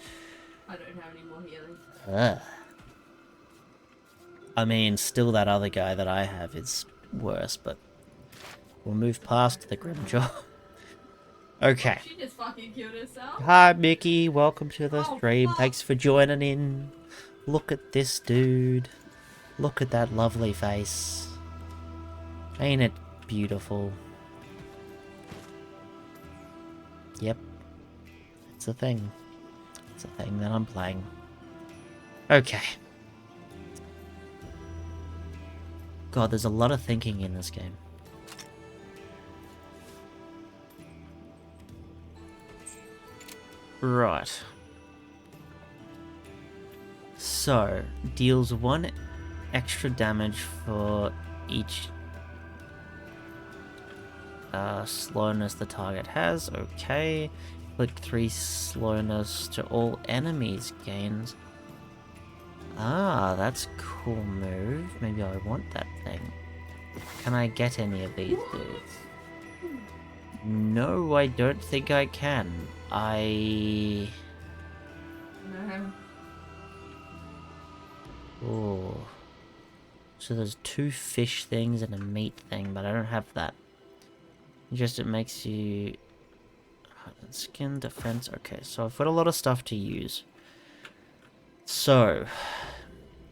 I don't have any more healing. Ugh. I mean, still that other guy that I have is worse, but we'll move past the Grimjaw. Okay. She just fucking killed herself. Hi, Mickey. Welcome to the Oh, stream. fuck. Thanks for joining in. Look at this dude. Look at that lovely face. Ain't it beautiful? Yep. It's a thing. It's a thing that I'm playing. Okay. God, there's a lot of thinking in this game. Right. So, deals 1 extra damage for each slowness the target has. Okay. Inflict 3 slowness to all enemies gains. Ah, that's a cool move. Maybe I want that thing. Can I get any of these dudes? No, I don't think I can. No. Oh. So there's 2 fish things and a meat thing, but I don't have that. Just it makes you... Skin, defense, okay, so I've got a lot of stuff to use. So,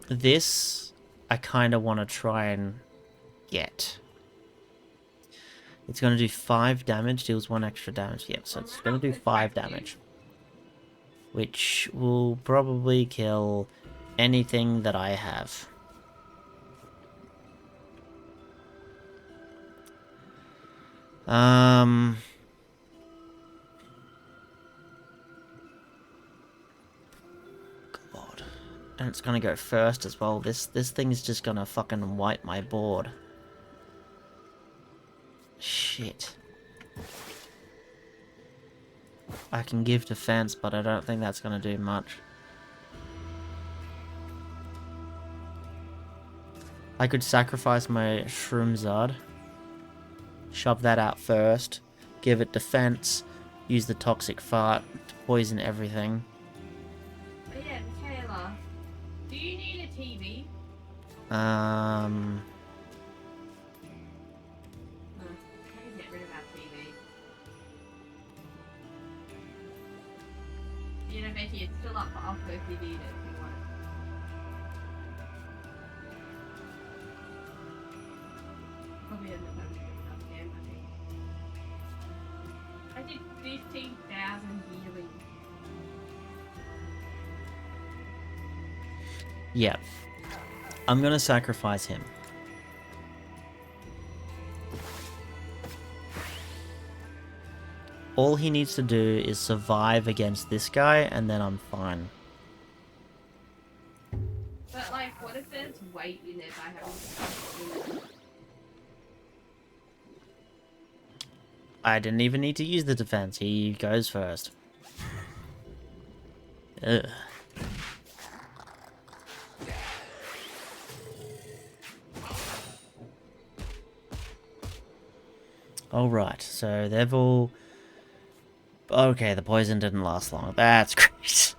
this I kind of want to try and get. It's going to do 5 damage, deals 1 extra damage. Yep, so it's going to do 5 damage. Which will probably kill anything that I have. God. And it's gonna go first as well. This thing's just gonna fucking wipe my board. Shit. I can give defense, but I don't think that's gonna do much. I could sacrifice my Shroomzard. Shove that out first. Give it defense. Use the toxic fart to poison everything. But yeah, Taylor, do you need a TV? No, I can get rid of our TV. You know, Becky, it's still up for us if you need it if you want it. Probably end up having to do another game, I think. I did 15,000 healing. yeah. I'm gonna sacrifice him. All he needs to do is survive against this guy, and then I'm fine. But like, what if there's weight in it by having stuff in it? I didn't even need to use the defense. He goes first. Ugh. Alright, so they've all... Okay, the poison didn't last long. That's great.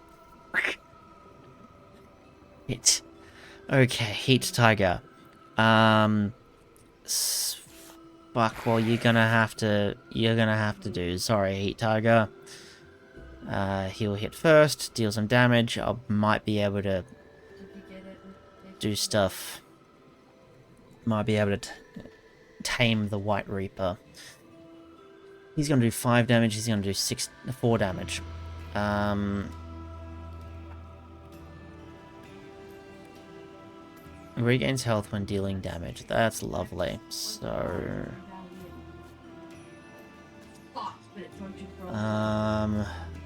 Hit. Okay, Heat Tiger. Fuck, well, you're gonna have to do. Sorry, Heat Tiger. He'll hit first, deal some damage. I might be able to do stuff. Might be able to tame the White Reaper. He's gonna do 5 damage, he's gonna do 4 damage. Regains health when dealing damage. That's lovely. So...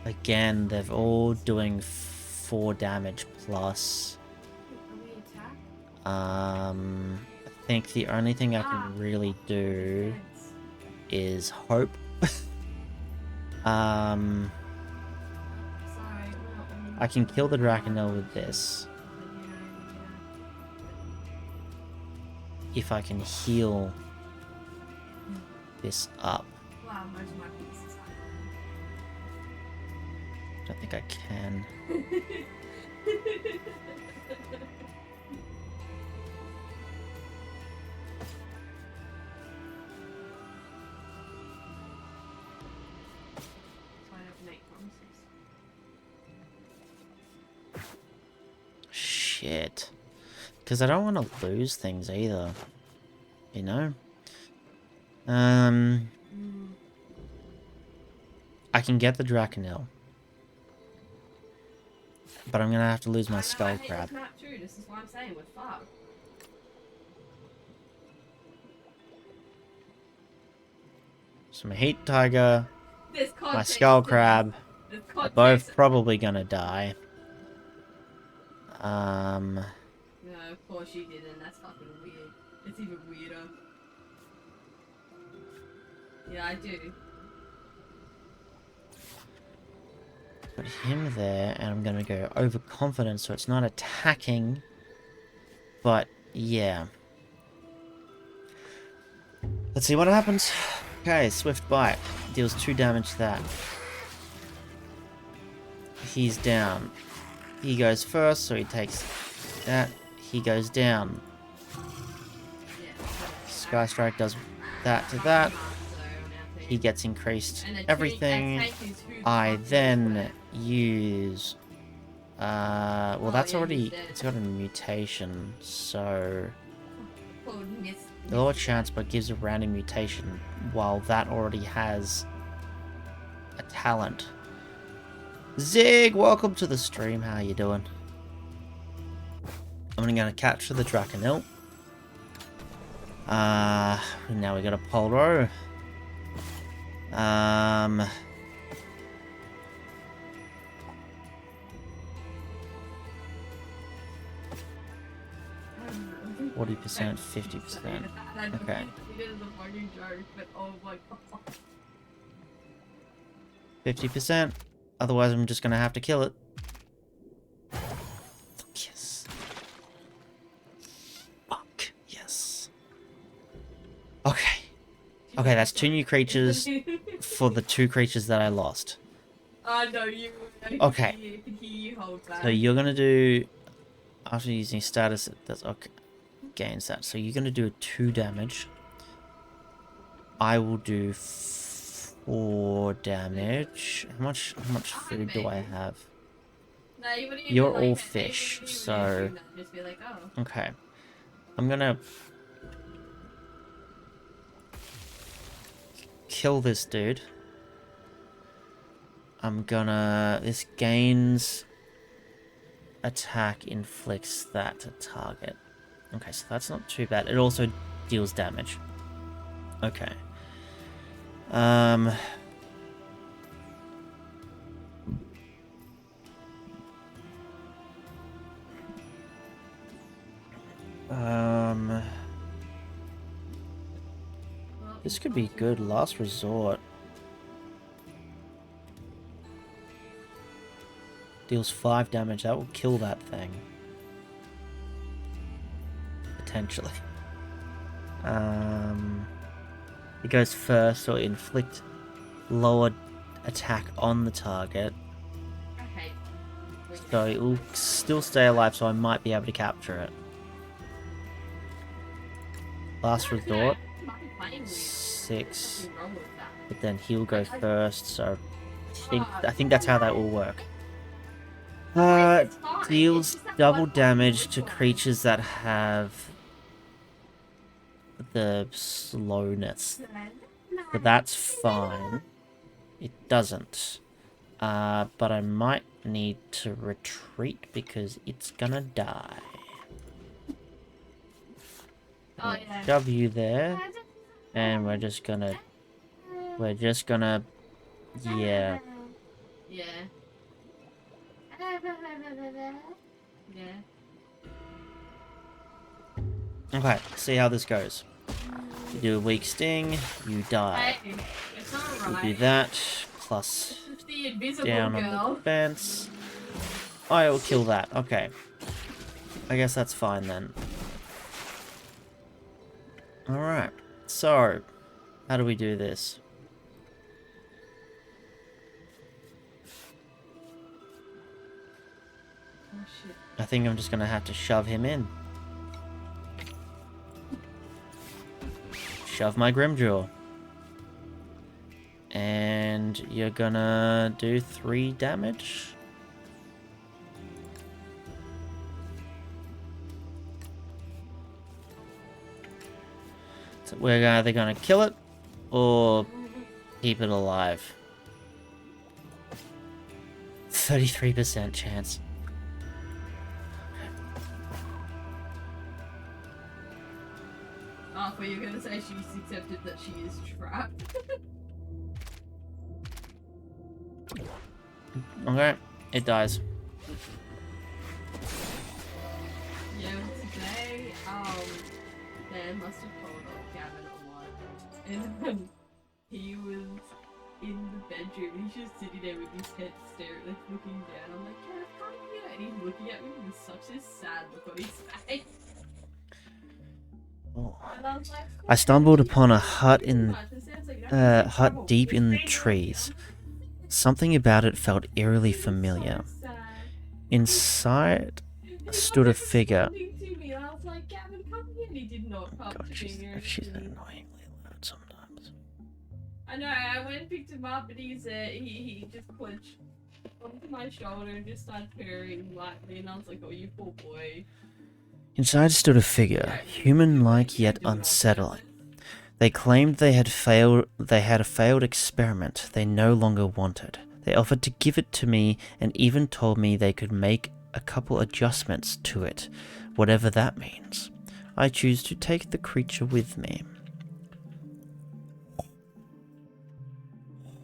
again, they're all doing 4 damage plus. I think the only thing I can really do is hope. I can kill the Draconel with this. If I can heal this up. Don't think I can. Shit. Because I don't want to lose things either. You know? I can get the Draconel. But I'm gonna have to lose my Skull Crab. This is what I'm saying, we're fucked. So my Heat Tiger, my Skull Crab, are both probably gonna die. No, of course you didn't. That's fucking weird. It's even weirder. Yeah, I do. Put him there, and I'm gonna go overconfident so it's not attacking. But, yeah. Let's see what happens. Okay, Swift Bite. Deals 2 damage to that. He's down. He goes first, so he takes that. He goes down. Sky Strike does that to that. He gets increased everything. I then use... well, that's already... It's got a mutation, so... Lower chance, but gives a random mutation, while that already has a talent. Zig, welcome to the stream. How you doing? I'm gonna capture the Draconel. Now we got a Polro. Forty %, 50%. Okay. 50%. Otherwise, I'm just gonna have to kill it. Yes. Fuck. Yes. Okay. Okay, that's 2 new creatures for the 2 creatures that I lost. No, you. Okay. So you're gonna do after using status. That's okay. Gains that. So you're gonna do 2 damage. I will do 4 damage. How much food do I have? No, you wouldn't even You're like all that. fish, You so wouldn't do that. Just be like, oh. okay. I'm gonna kill this dude. This gains attack, inflicts that to target. Okay, so that's not too bad. It also deals damage. Okay. Um, Well, this you could be can't good. just- Last resort. Deals 5 damage. That will kill that thing. Potentially. It goes first, so inflict lower attack on the target. Okay. Wait. So it will still stay alive, so I might be able to capture it. Last resort. Might be playing weird. 6. Nothing wrong with that. But then he'll go first, so I think that's how that will work. It's fine. Deals It's just that double one damage to one. creatures that have the slowness. But that's fine. It doesn't. But I might need to retreat because it's gonna die. Oh, yeah. Shove you there, and we're just gonna, yeah. Yeah. Yeah. Okay, see how this goes. You do a weak sting, you die. Hey, it's You alright. do that, plus It's the invisible down on girl. the defense. I will kill that. Okay. I guess that's fine then. Alright. So, how do we do this? Oh shit. I think I'm just gonna have to shove him in. Shove my Grimjaw. And you're gonna do 3 damage? So we're either gonna kill it or keep it alive. 33% chance. Oh, but you're gonna say she's accepted that she is trapped. Okay, it dies. Yeah, today, Dan must have told Gavin a lot. And he was in the bedroom and he's just sitting there with his head staring, like looking down. I'm like, Gavin, come here. And he's looking at me with such a sad look on his face. Oh. And I was like, I stumbled upon a hut too in much. It sounds like you don't have to hut trouble. deep in the It's been trees. right Something about it felt eerily now. familiar. So sad. Inside He stood a kept figure. responding to me, and I was like, Gavin, come here. And he did not come God, to she's me or annoyingly anything. loud sometimes. I know, I went and picked him up and he just clenched onto my shoulder and just started purring lightly, and I was like, oh, you poor boy. Inside stood a figure, human-like yet unsettling. They claimed they had a failed experiment they no longer wanted. They offered to give it to me and even told me they could make a couple adjustments to it, whatever that means. I choose to take the creature with me.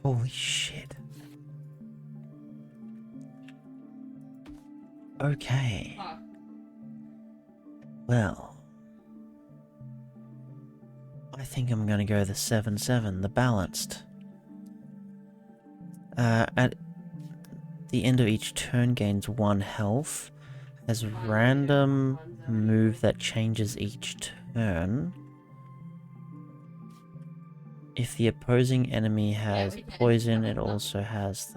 Holy shit. Okay. Fuck. Well, I think I'm gonna go the 7/7, the balanced. At the end of each turn gains 1 health. Has random move that changes each turn. If the opposing enemy has poison, it also has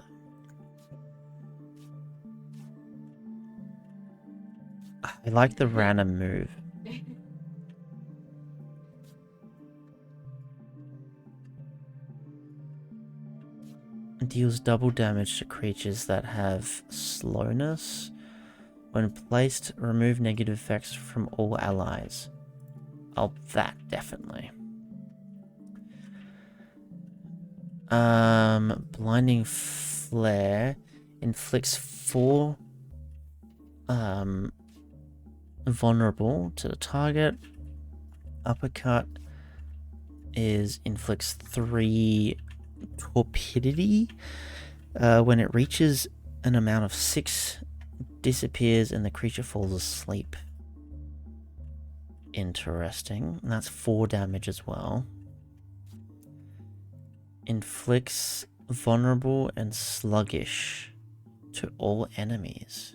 I like the random move. Deals double damage to creatures that have slowness. When placed, remove negative effects from all allies. Oh, that definitely. Blinding Flare inflicts 4 vulnerable to the target. Uppercut inflicts 3 torpidity. When it reaches an amount of 6, disappears and the creature falls asleep. interesting. And that's 4 damage as well. Inflicts vulnerable and sluggish to all enemies.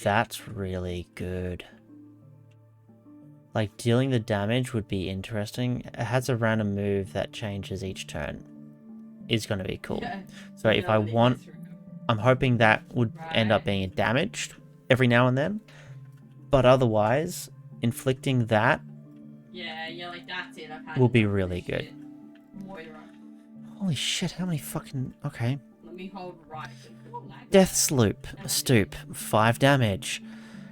That's really good. Like, dealing the damage would be interesting. It has a random move that changes each turn. Is going to be cool. Yeah. So if I want... I'm hoping that would end up Right. being damaged every now and then. But otherwise, inflicting that Yeah, like that's it. I've had will be enough of really this good. shit. Moira. Holy shit, how many fucking... Okay. Let me hold right. Death Sloop. Stoop. 5 damage.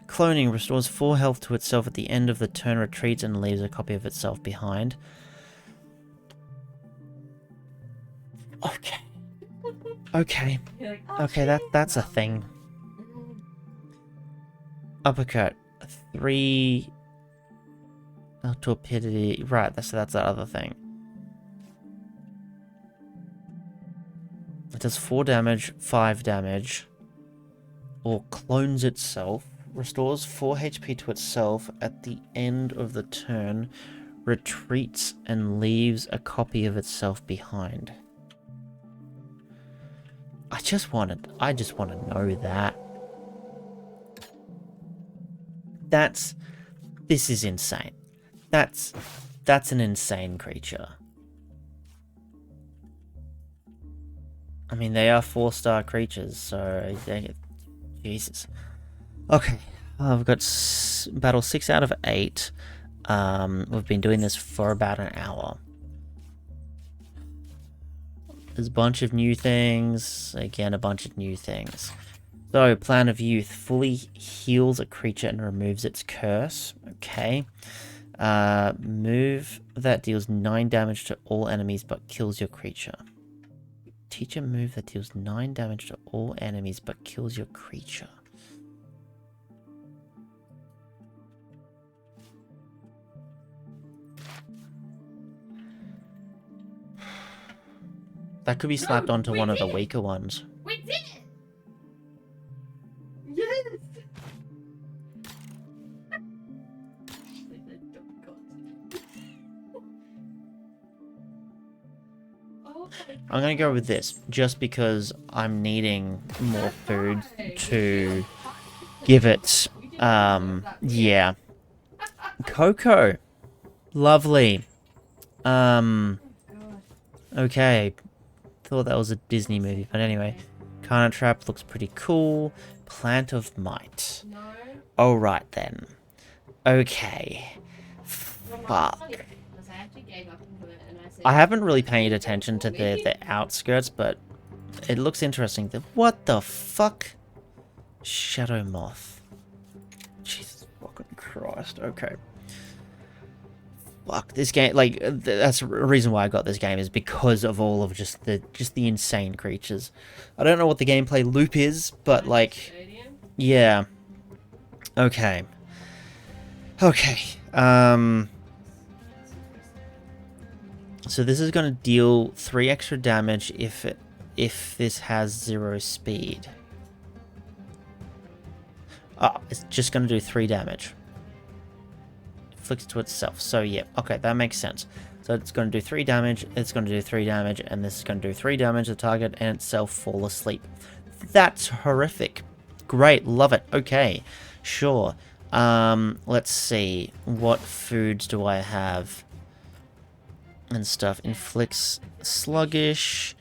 Cloning restores 4 health to itself at the end of the turn, retreats, and leaves a copy of itself behind. Okay. Okay. Like, oh, Okay, that's a thing. Uppercut. 3... Oh, torpidity. Right, that's the other thing. It does 4 damage, 5 damage. Or clones itself. Restores 4 HP to itself at the end of the turn. Retreats and leaves a copy of itself behind. I just want to know that. This is insane. That's an insane creature. I mean, they are 4-star creatures, so Jesus. Okay, I've got battle 6 out of 8. We've been doing this for about an hour. There's a bunch of new things. Again, a bunch of new things. So, Plan of Youth fully heals a creature and removes its curse. Okay. Move that deals 9 damage to all enemies but kills your creature. Teach a move that deals 9 damage to all enemies but kills your creature. That could be slapped onto one of the weaker ones. We did it! Yes! I'm gonna go with this, just because I'm needing more food to give it, yeah. Coco. Lovely. Okay. Thought that was a Disney movie, but anyway. Carnot Trap looks pretty cool. Plant of Might. No. Alright then. Okay. Fuck. I haven't really paid attention to the outskirts, but it looks interesting. What the fuck? Shadow Moth. Jesus fucking Christ. Okay. Fuck, this game, like, that's a reason why I got this game, is because of all of just the insane creatures. I don't know what the gameplay loop is, but, like, yeah. Okay. Okay. So this is going to deal 3 extra damage if this has 0 speed. It's just going to do 3 damage. Inflicts to itself. So yeah, okay, that makes sense. So it's going to do 3 damage, it's going to do 3 damage, and this is going to do 3 damage to the target and itself fall asleep. That's horrific. Great, love it. Okay, sure. Let's see. What foods do I have? And stuff. Inflicts sluggish,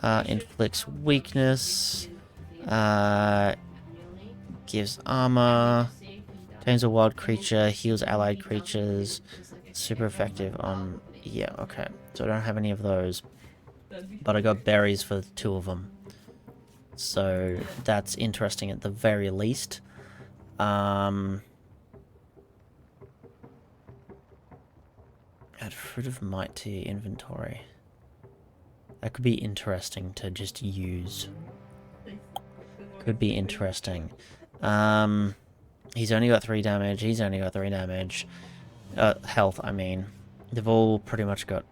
inflicts weakness, gives armor, tames a wild creature, heals allied creatures, super effective on... Yeah, okay. So I don't have any of those, but I got berries for 2 of them. So that's interesting at the very least. Add Fruit of Might to your inventory. That could be interesting to just use. Could be interesting. He's only got 3 damage. He's only got 3 damage. Health, I mean. They've all pretty much got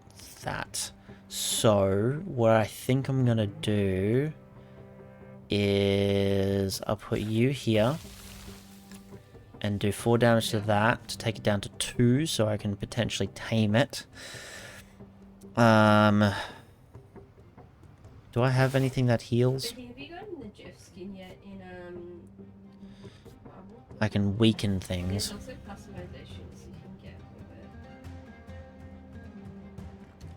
that. So, what I think I'm gonna do is I'll put you here and do 4 damage to that to take it down to 2 so I can potentially tame it. Do I have anything that heals? Have you gotten the Jeff skin yet in Marvel? I can weaken There's things. also customizations you can get with it.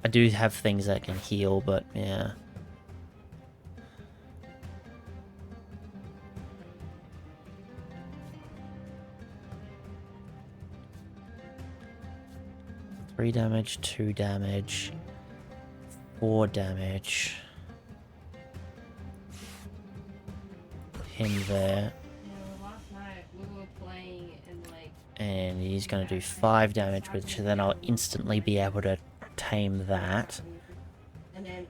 I do have things that can heal, but yeah. Three damage, 2 damage, 4 damage. Put him there. Last night we were playing and like. And he's going to do 5 damage, which then I'll instantly be able to tame that. And then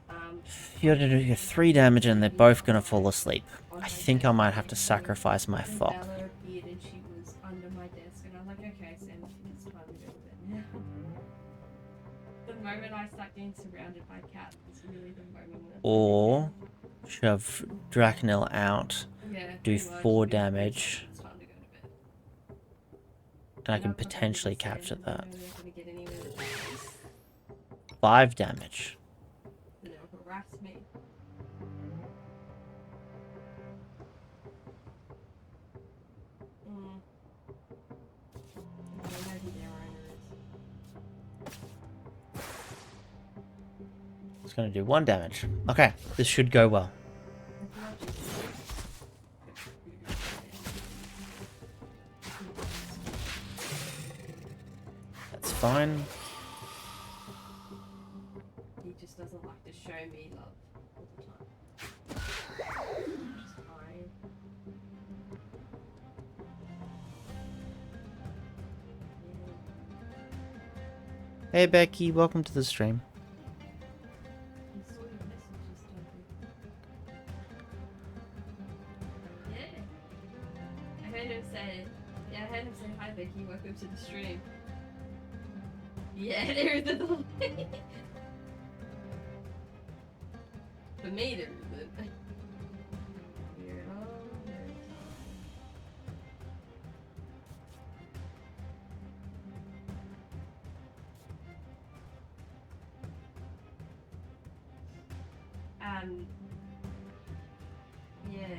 You're going to do 3 damage and they're both going to fall asleep. I think I might have to sacrifice my fop. Bella appeared and she was under my desk and I was like, okay, Sam, it's time to go to bed now. The moment I start getting surrounded by cats is really the moment when Or shove Drakenil out, do 4 damage, it's time to go to bed. and I can potentially capture that. 5 damage. They'll harass me. I don't know who their owner is. It's going to do 1 damage. Okay, this should go well. That's fine. He just doesn't like to show me love all the time. Which is fine. Hey Becky, welcome to the stream. He saw your messages, don't he? Yeah. I heard him say, hi Becky, welcome to the stream. Yeah, there is a delay. For me, there isn't. Weird all the time. Yeah,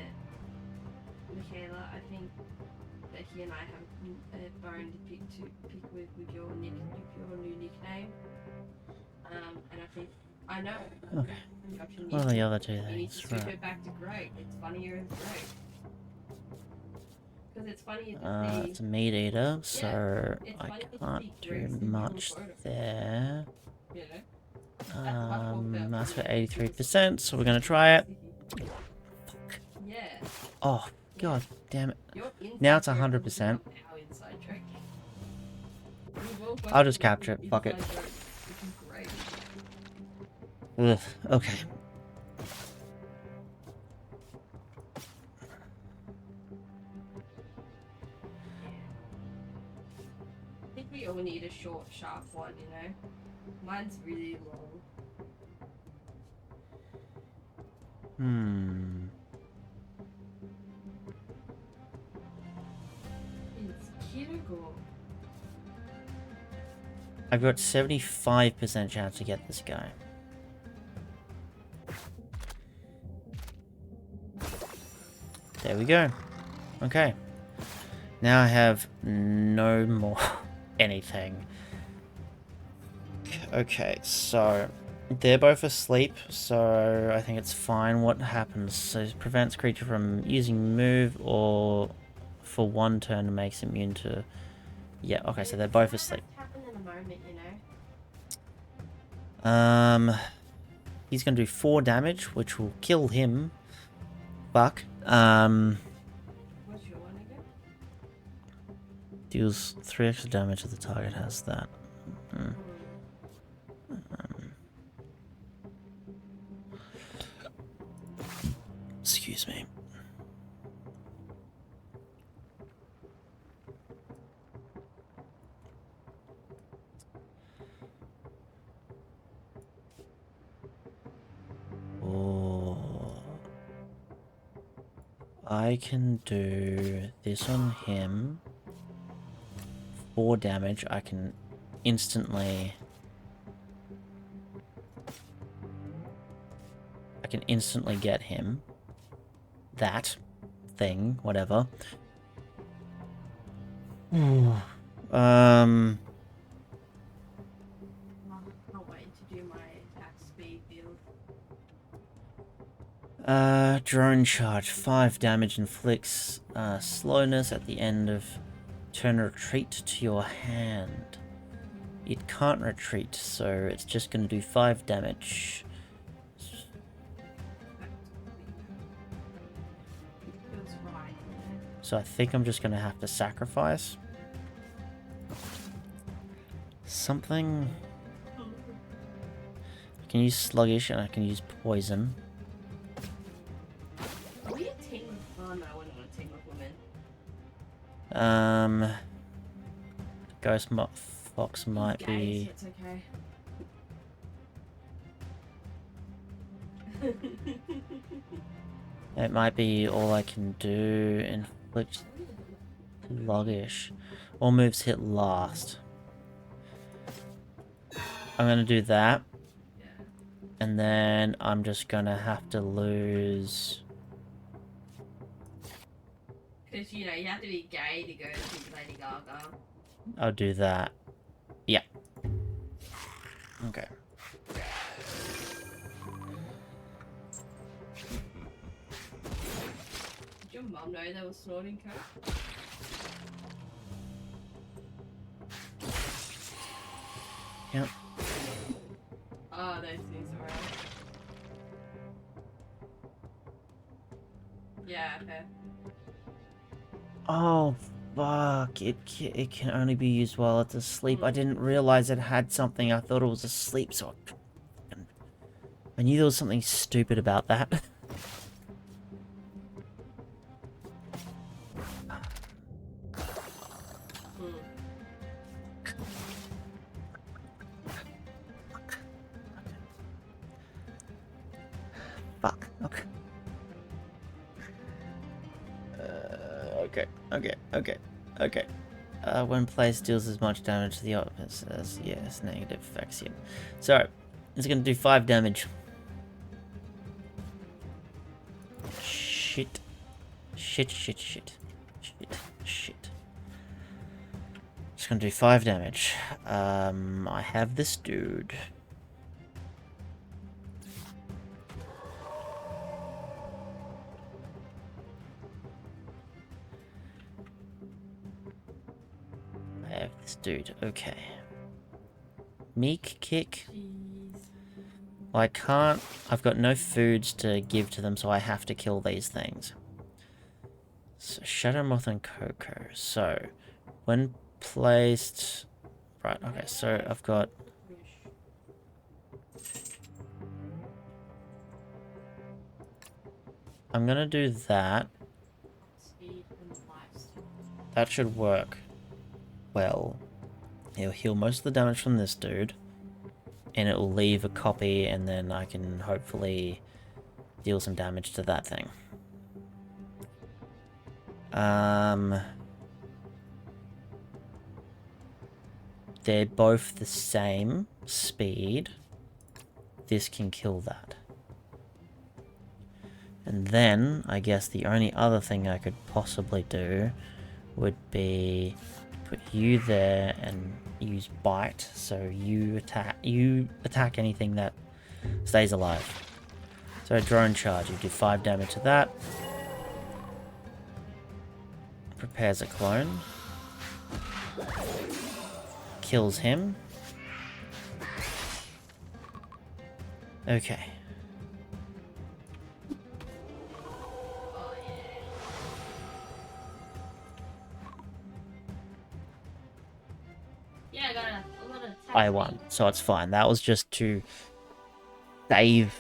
Michaela, I think Becky and I have a bone to pick with your new nickname. And I think I know. Okay. What are the other 2 You need to things? switch Right. it back to great. It's funnier as great. Because it's funnier to see. It's a meat eater, so it's I funny to can't see do Grace in much your photo. there. You know? That's for 83%, so we're gonna try it. Yeah. Oh, god damn it. Your inside Now it's joke 100%. was not our inside joke. We've all got I'll just capture it, fuck it. inside jokes, which is great. Ugh, okay. I think we all need a short, sharp one, you know? Mine's really long. It's Kirigor. I've got 75% chance to get this guy. There we go. Okay. Now I have no more anything. Okay, so they're both asleep, so I think it's fine. What happens? So it prevents creature from using move or for 1 turn makes immune to... Yeah, okay, so they're both asleep. Happen in a moment, you know? He's gonna do 4 damage, which will kill him. Fuck. What's your one again? Deals 3 extra damage if the target has that. Excuse me. Oh. I can do this on him. 4 damage. I can instantly get him. That thing, whatever. I'm not waiting to do my attack speed build. Drone charge. 5 damage inflicts slowness at the end of turn retreat to your hand. It can't retreat, so it's just going to do 5 damage. So I think I'm just going to have to sacrifice something. I can use sluggish and I can use poison. Are we a team? Oh no, we're not a team of women. Ghost Fox might Gays, be. it's okay. It might be all I can do. Inflict sluggish. All moves hit last. I'm gonna do that. Yeah. And then I'm just gonna have to lose. Because, you know, you have to be gay to go to see Lady Gaga. I'll do that. Yeah. Okay. Did your mum know they were snorting coke? Yep. Oh, those things are right. Yeah, okay. Oh, fuck. It can only be used while it's asleep. I didn't realize it had something. I thought it was asleep, so I knew there was something stupid about that. Fuck. Okay. Okay. When placed, deals as much damage to the opponent as yes, negative affects him. So, it's gonna do 5 damage. Shit. It's gonna do 5 damage. I have this dude. Dude, okay. Meek kick. Jeez. Well, I can't. I've got no foods to give to them, so I have to kill these things. So, Shadow Moth and Coco. So, when placed. Right, okay, so I've got. I'm gonna do that. That should work well. It'll heal most of the damage from this dude, and it will leave a copy, and then I can hopefully deal some damage to that thing. They're both the same speed. This can kill that. And then, I guess the only other thing I could possibly do would be put you there and use bite, so you attack anything that stays alive. So drone charge, you do 5 damage to that. Prepares a clone. Kills him. Okay. Yeah, I got a lot of I won, so it's fine. That was just to save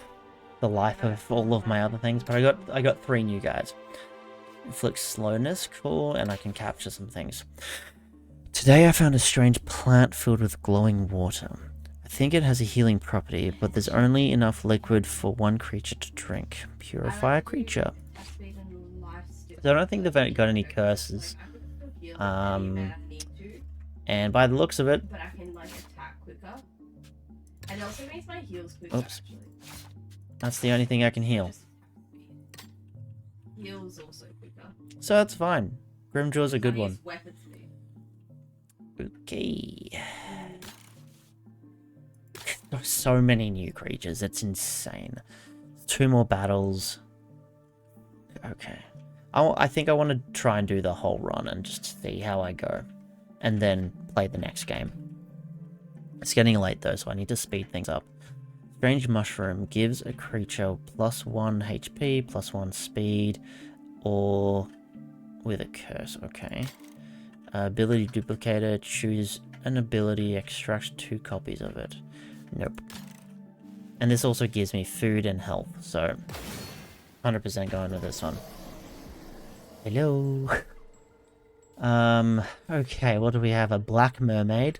the life of all of my other things, but I got 3 new guys. Inflicts slowness, cool, and I can capture some things. Today I found a strange plant filled with glowing water. I think it has a healing property, but there's only enough liquid for one creature to drink. Purify a creature. So I don't think they've got any curses. Like, I could still heal it Um, anyway, I need to, And by the looks of it, but I can like attack quicker. And it also makes my heals quicker, oops, actually. that's the only thing I can heal. Just heals also quicker. So that's fine. Grimjaw's a good I one. use weapon speed. Okay. There's so many new creatures, it's insane. 2 more battles. Okay. I think I want to try and do the whole run and just see how I go. And then play the next game. It's getting late though, so I need to speed things up. Strange Mushroom gives a creature +1 HP, +1 speed, or with a curse. Okay. Ability Duplicator, choose an ability, extract 2 copies of it. Nope. And this also gives me food and health, so 100% going with this one. Hello. Okay, what do we have? A Black Mermaid.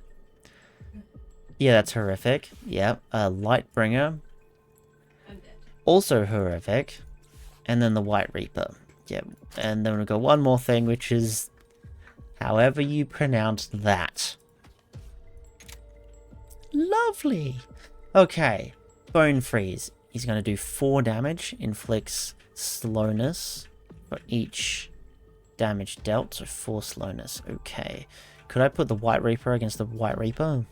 Yeah, that's horrific. Yeah, a Lightbringer. I'm dead. Also horrific. And then the White Reaper. Yep. And then we've got one more thing, which is however you pronounce that. Lovely. Okay. Bone Freeze. He's going to do 4 damage. Inflicts slowness for each damage dealt. So 4 slowness. Okay. Could I put the White Reaper against the White Reaper?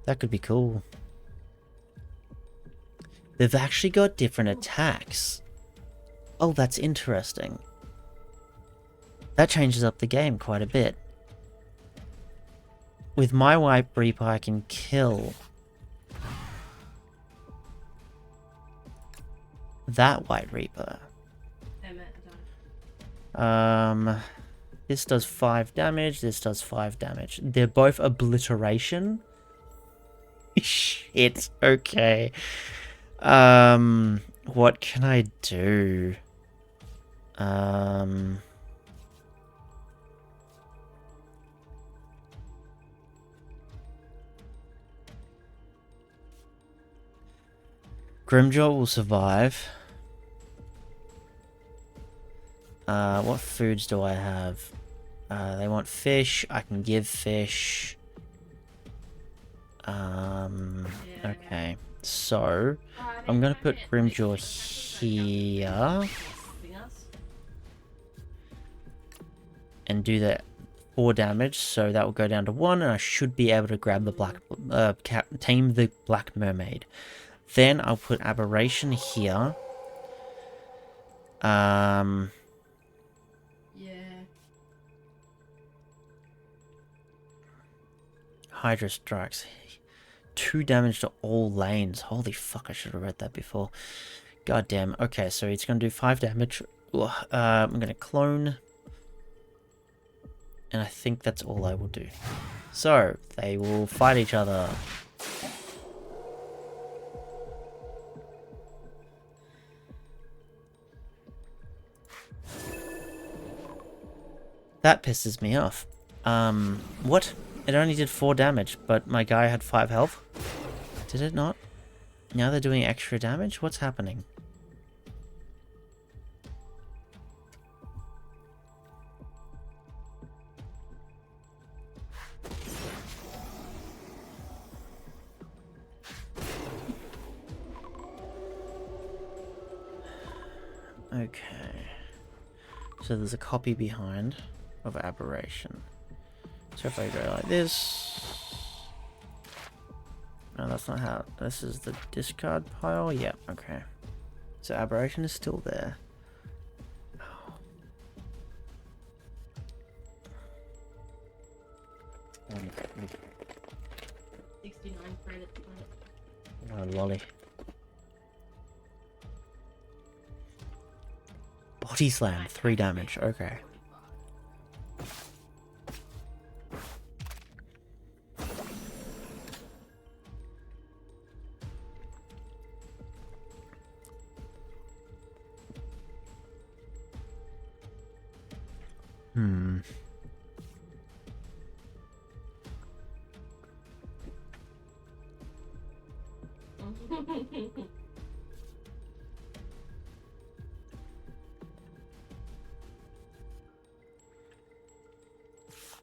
That could be cool. They've actually got different attacks. Oh, that's interesting. That changes up the game quite a bit. With my White Reaper, I can kill that White Reaper. This does 5 damage, this does 5 damage. They're both obliteration. Shit, okay. What can I do? Grimjaw will survive. What foods do I have? They want fish. I can give fish. Okay. So, I'm gonna put Grimjaw here. And do that 4 damage, so that will go down to 1, and I should be able to grab the tame the Black Mermaid. Then I'll put Aberration here. Yeah. Hydra Strikes. 2 damage to all lanes. Holy fuck, I should have read that before. God damn. Okay, so it's going to do 5 damage. I'm going to clone. And I think that's all I will do. So, they will fight each other. That pisses me off. What? It only did 4 damage, but my guy had 5 health? Did it not? Now they're doing extra damage? What's happening? Okay. So there's a copy behind of Aberration. So if I go like this... No, that's not how... This is the discard pile? Yeah, okay. So Aberration is still there. 69 credits. Oh, lolly. Body Slam, 3 damage, okay.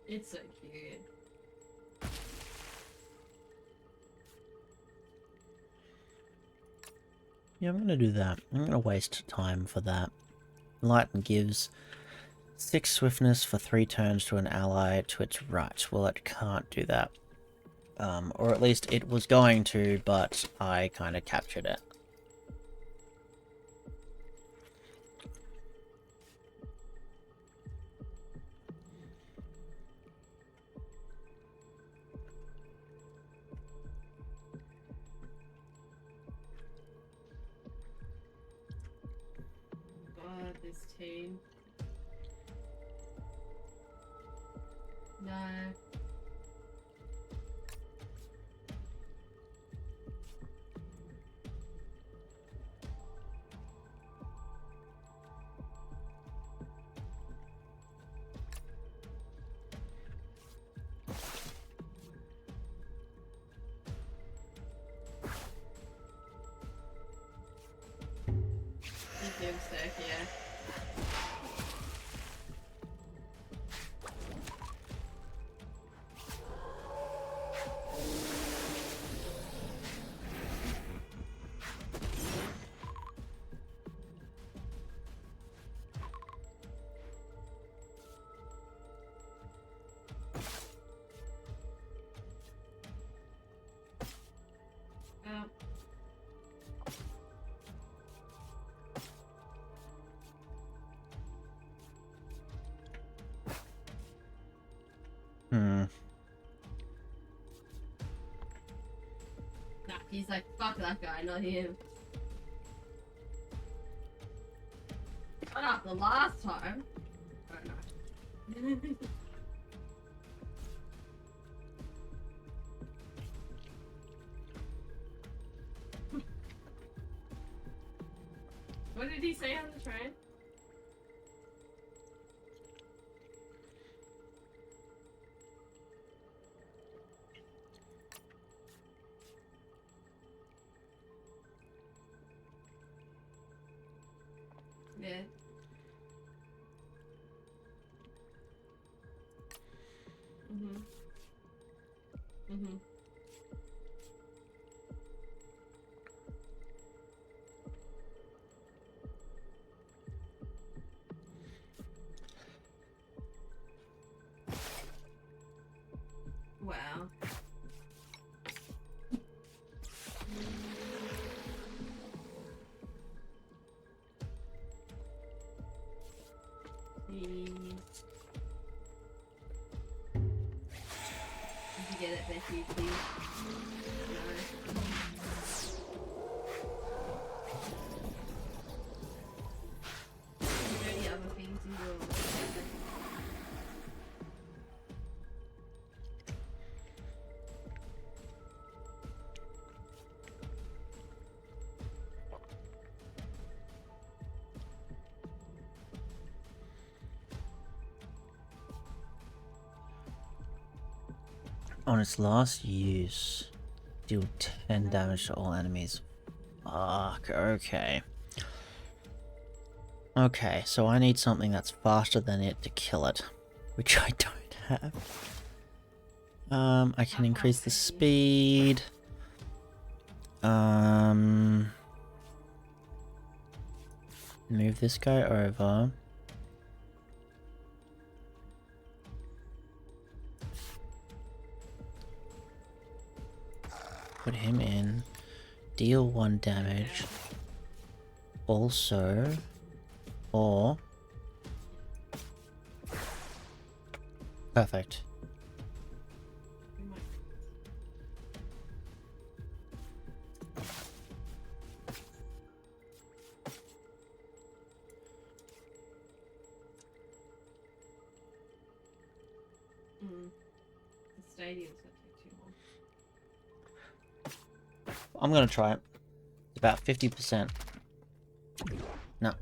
It's so cute. Yeah, I'm gonna do that. I'm gonna waste time for that. Lighten gives 6 swiftness for 3 turns to an ally to its right. Well, it can't do that. Or at least it was going to, but I kind of captured it. God, this team. No. He's doomstick, yeah. Oh. Hmm. Nah, he's like, fuck that guy, not him. But not the last time. Oh no. What did he say on the train? Yeah. Mhm. Mhm. Wow. Please. Did you get it, Becky? Please. No. Is there any other things in your... On its last use, deal 10 damage to all enemies. Fuck, okay. Okay, so I need something that's faster than it to kill it, which I don't have. I can increase the speed. Move this guy over. Put him in. Deal 1 damage. Also, or... Perfect. The stadium's gonna take too long. I'm gonna try it. About 50%. No.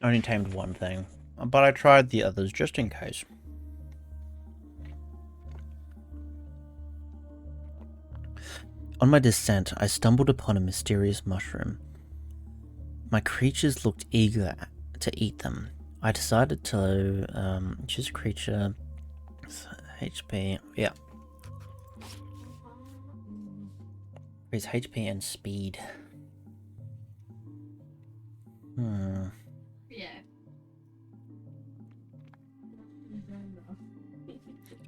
Only tamed one thing. but I tried the others just in case. On my descent, I stumbled upon a mysterious mushroom. My creatures looked eager to eat them. I decided to choose a creature. HP, yeah. Increase HP and speed. Yeah.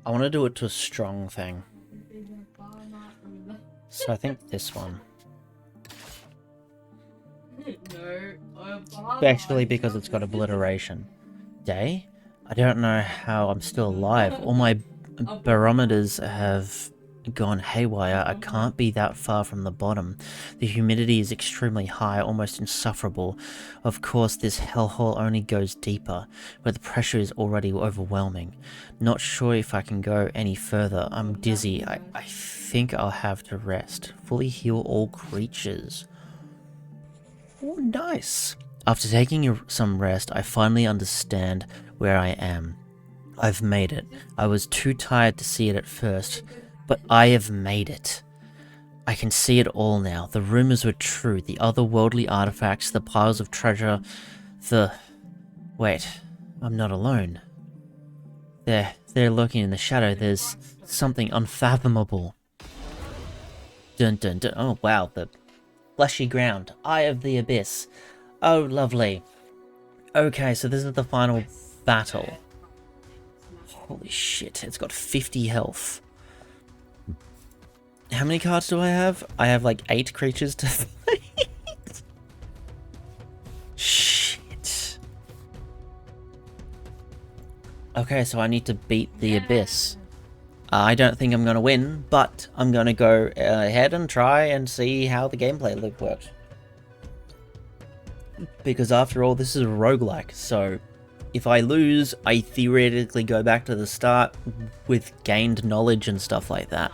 I want to do it to a strong thing. So I think this one. Especially because it's got obliteration. Day? I don't know how I'm still alive. All my barometers have gone haywire. I can't be that far from the bottom. The humidity is extremely high, almost insufferable. Of course, this hellhole only goes deeper, but the pressure is already overwhelming. Not sure if I can go any further. I'm dizzy. I think I'll have to rest. Fully heal all creatures. Oh, nice. After taking some rest, I finally understand where I am. I've made it. I was too tired to see it at first, but I have made it. I can see it all now. The rumors were true. The otherworldly artifacts, the piles of treasure, the... Wait, I'm not alone. They're lurking in the shadow. There's something unfathomable. Dun dun dun. Oh wow, the fleshy ground. Eye of the Abyss. Oh, lovely. Okay, so this is the final battle. Holy shit, it's got 50 health. How many cards do I have? I have like 8 creatures to fight. Shit. Okay, so I need to beat the Abyss. I don't think I'm going to win, but I'm going to go ahead and try and see how the gameplay loop works. Because after all, this is a roguelike, so if I lose, I theoretically go back to the start with gained knowledge and stuff like that.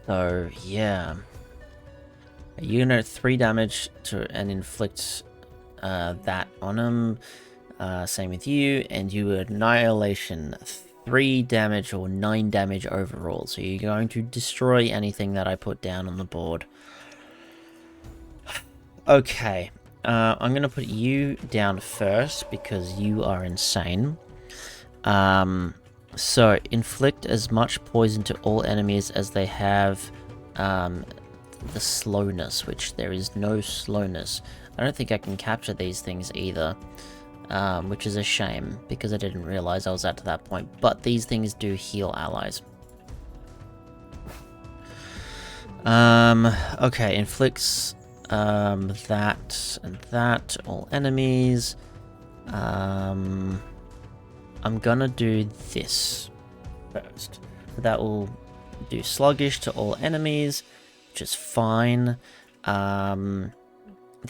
So, yeah. You're gonna 3 damage to and inflict that on him. Same with you, and you annihilation 3 damage or 9 damage overall. So you're going to destroy anything that I put down on the board. Okay, I'm gonna put you down first because you are insane. So inflict as much poison to all enemies as they have the slowness, which there is no slowness. I don't think I can capture these things either, which is a shame because I didn't realize I was at that point. But these things do heal allies. Okay, inflicts that and that, all enemies. I'm gonna do this first. That will do sluggish to all enemies, which is fine. They're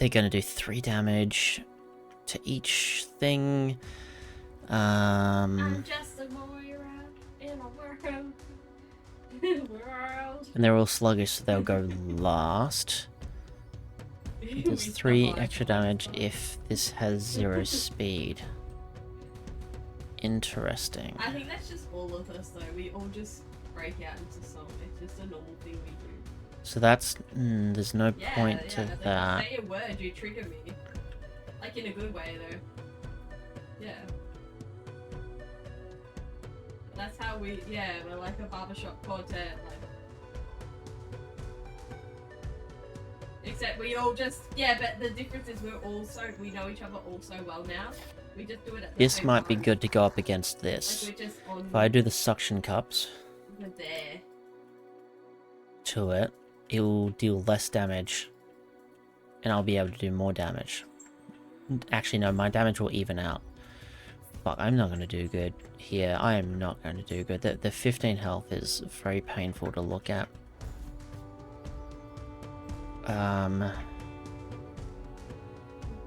gonna do 3 damage to each thing. I'm just a Moira in a world. And they're all sluggish, so they'll go last. It does 3 extra damage if this has 0 speed. Interesting. I think that's just all of us though. We all just break out into song. It's just a normal thing we do. So that's... there's no point to that. Say a word, you trigger me. Like in a good way though. Yeah. That's how we, we're like a barbershop quartet. Like. Except we all just, but the difference is we know each other all so well now. We just do it at the This same might be time. good to go up against this. Like we're just on If I do the suction cups there. to it, it will deal less damage. And I'll be able to do more damage. Actually, no, my damage will even out. Fuck, I'm not going to do good here. I am not going to do good. The 15 health is very painful to look at.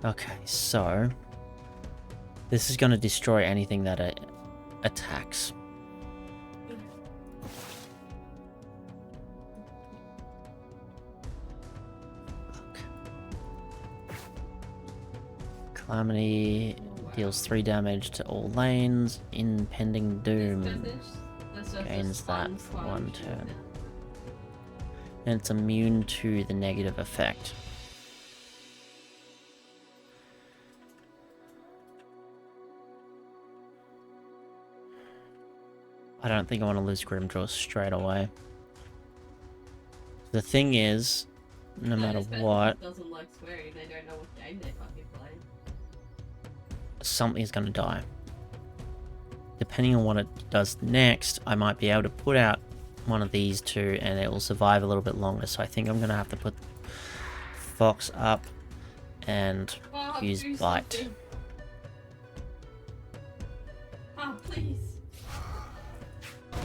Okay, so... this is going to destroy anything that attacks. Calamity deals 3 damage to all lanes. Impending Doom gains that for 1 turn. And it's immune to the negative effect. I don't think I want to lose Grimdraw straight away. The thing is, no matter what, doesn't like swearing, they don't know what game they're fucking playing. Something's gonna die. Depending on what it does next, I might be able to put out one of these two and it will survive a little bit longer. So I think I'm gonna have to put Fox up and use Bite. Something. Oh, please. So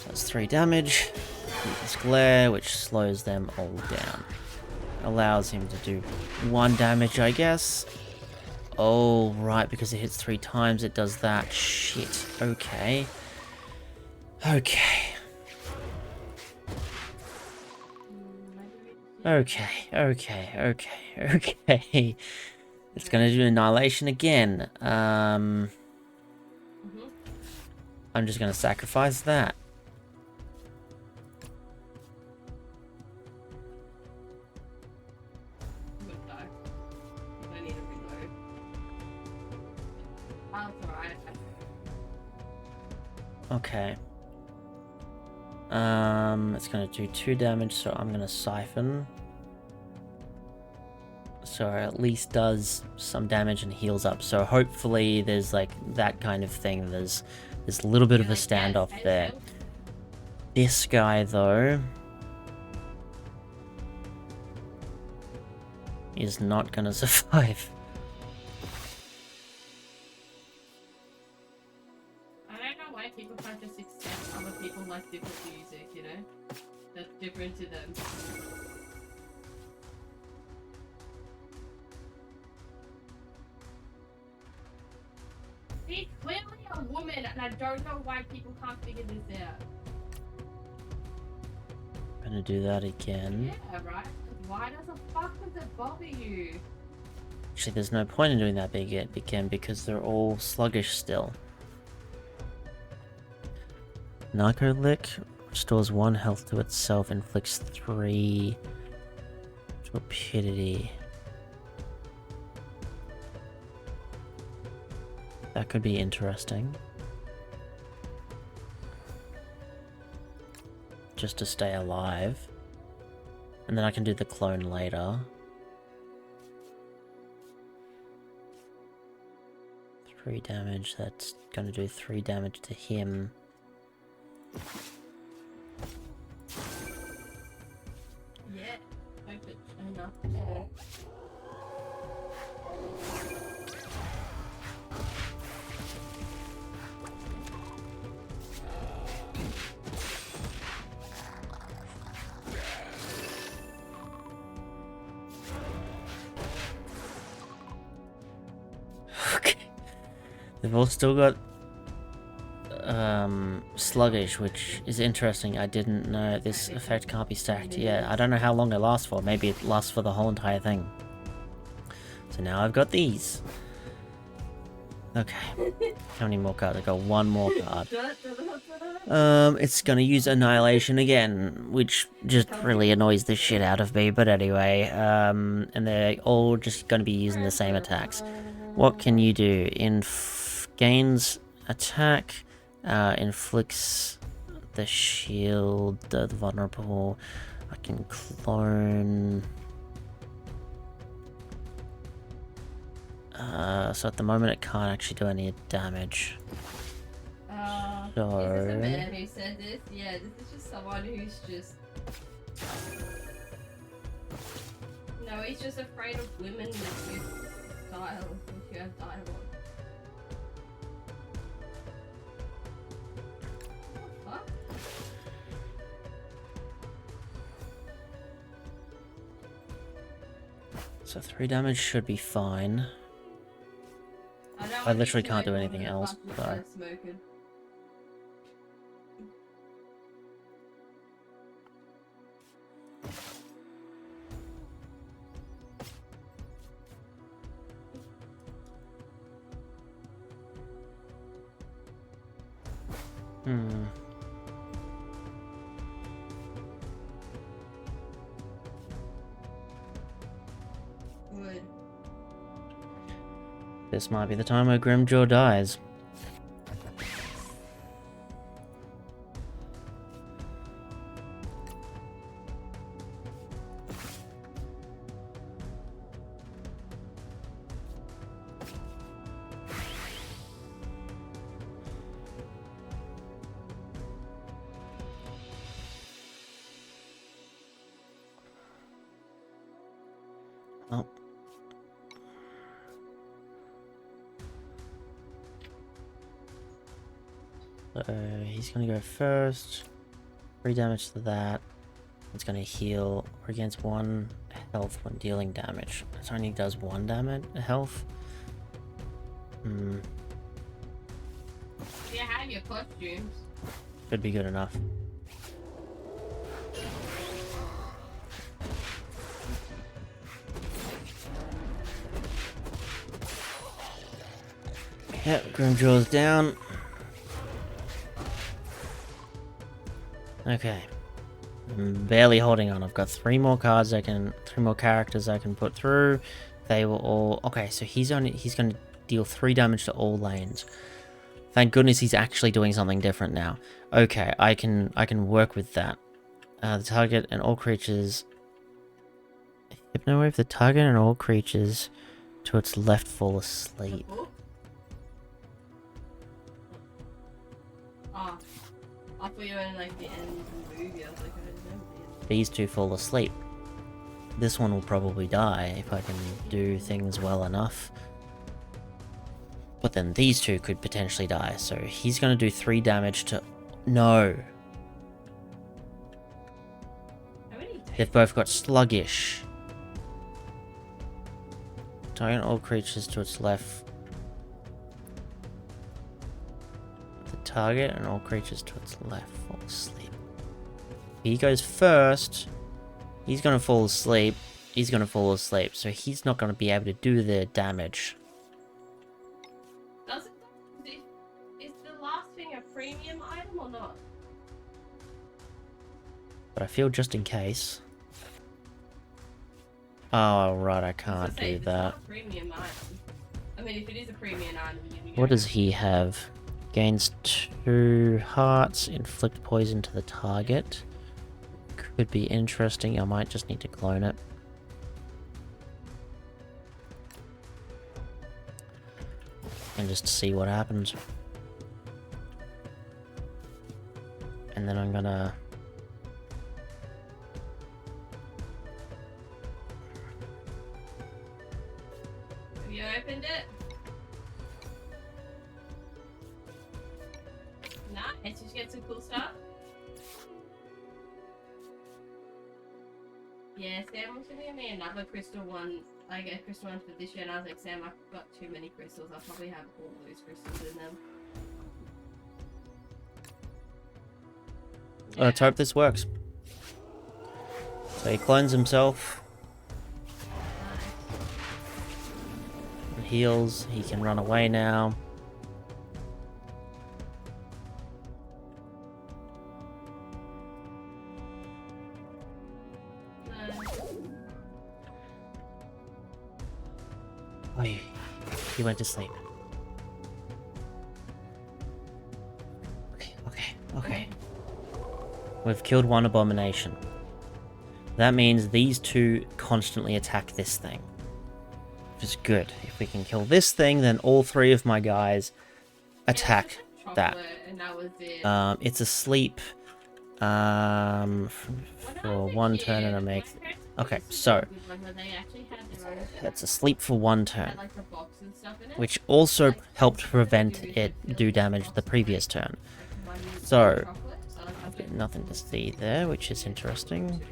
that's 3 damage. This glare, which slows them all down. Allows him to do 1 damage, I guess. Oh, right, because it hits 3 times, it does that. Shit. Okay. Okay. Okay. It's gonna do Annihilation again. I'm just gonna sacrifice that. Okay. It's gonna do 2 damage, so I'm gonna Siphon. So it at least does some damage and heals up. So hopefully there's like that kind of thing. There's a little bit of a standoff there. This guy though is not gonna survive. People can't just accept other people like different music, you know? That's different to them. She's clearly a woman, and I don't know why people can't figure this out. I'm gonna do that again. Yeah, right? Why does the fuck does it bother you? Actually, there's no point in doing that big yet again because they're all sluggish still. Narco Lick restores 1 health to itself, inflicts 3 torpidity. That could be interesting. Just to stay alive. And then I can do the clone later. 3 damage, that's gonna do 3 damage to him. Yeah, hope it's enough. Okay. They've all still got sluggish, which is interesting. I didn't know this effect can't be stacked. Yeah, I don't know how long it lasts for. Maybe it lasts for the whole entire thing. So now I've got these. Okay. How many more cards? I got 1 more card. It's gonna use Annihilation again, which just really annoys the shit out of me, but anyway, and they're all just gonna be using the same attacks. What can you do? Gains attack, inflicts the shield, the vulnerable. I can clone. So at the moment it can't actually do any damage. So... Is this a man who said this? Yeah, this is just someone who's just... No, he's just afraid of women with style, if you have dialogue. What the fuck? So 3 damage should be fine. I literally can't do anything else, though. Hmm. Good. This might be the time where Grimjaw dies. Oh. So he's gonna go first. 3 damage to that. It's gonna heal or against 1 health when dealing damage. It only does 1 damage health. Hmm. You have your costumes. Should be good enough. Yep, Grimjaw's down. Okay. I'm barely holding on. I've got 3 more cards three more characters I can put through. They will all... Okay, so he's gonna deal 3 damage to all lanes. Thank goodness he's actually doing something different now. Okay, I can work with that. The target and all creatures... Hypnowave the target and all creatures to its left fall asleep. Oh, I thought you were in like the end of the movie. I was like, I don't know. These 2 fall asleep. This one will probably die if I can do things well enough. But then these 2 could potentially die. So he's going to do 3 damage to... No. They've both got sluggish. Target all creatures to its left. The target and all creatures to its left fall asleep. He goes first. He's going to fall asleep. He's going to fall asleep. So he's not going to be able to do the damage. Is the last thing a premium item or not? But I feel just in case. Oh, right, I can't do that. Not a premium item. I mean, if it is a premium item, What does he have? Gains 2 hearts, inflict poison to the target. Could be interesting. I might just need to clone it. And just see what happens. And then I'm gonna... Have you opened it? Nice, did you get some cool stuff? Yeah, Sam was gonna give me another crystal one. I get a crystal one for this year, and I was like, Sam, I've got too many crystals. I'll probably have all those crystals in them. Yeah. Let's hope this works. So he clones himself. Nice. Heals. He can run away now. Oh, he went to sleep. Okay. We've killed 1 abomination. That means these 2 constantly attack this thing. Which is good. If we can kill this thing, then all 3 of my guys attack that. And that was it. It's asleep for 1 turn and I make... Okay, so it's asleep for 1 turn, which also helped prevent it do damage the previous turn. So I've got nothing to see there, which is interesting.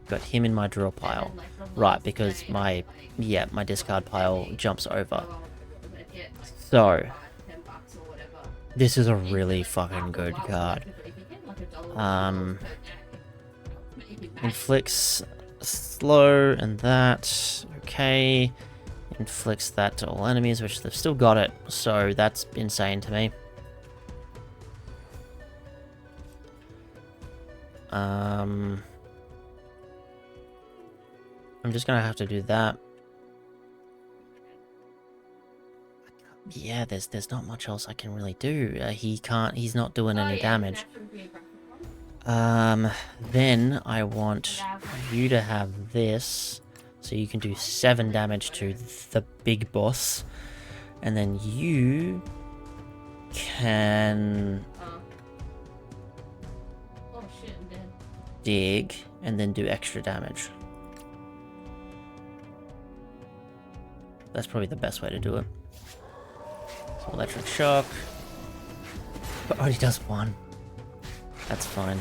Got him in my draw pile, right? Because my discard pile jumps over. So this is a really fucking good card. Inflicts slow and that. Okay. Inflicts that to all enemies, which they've still got it. So that's insane to me. I'm just gonna have to do that. Yeah, there's not much else I can really do. He's not doing any damage. Then I want you to have this, so you can do 7 damage to the big boss, and then you can Oh shit, I'm dead. dig and then do extra damage. That's probably the best way to do it. So electric shock, but only does 1. That's fine.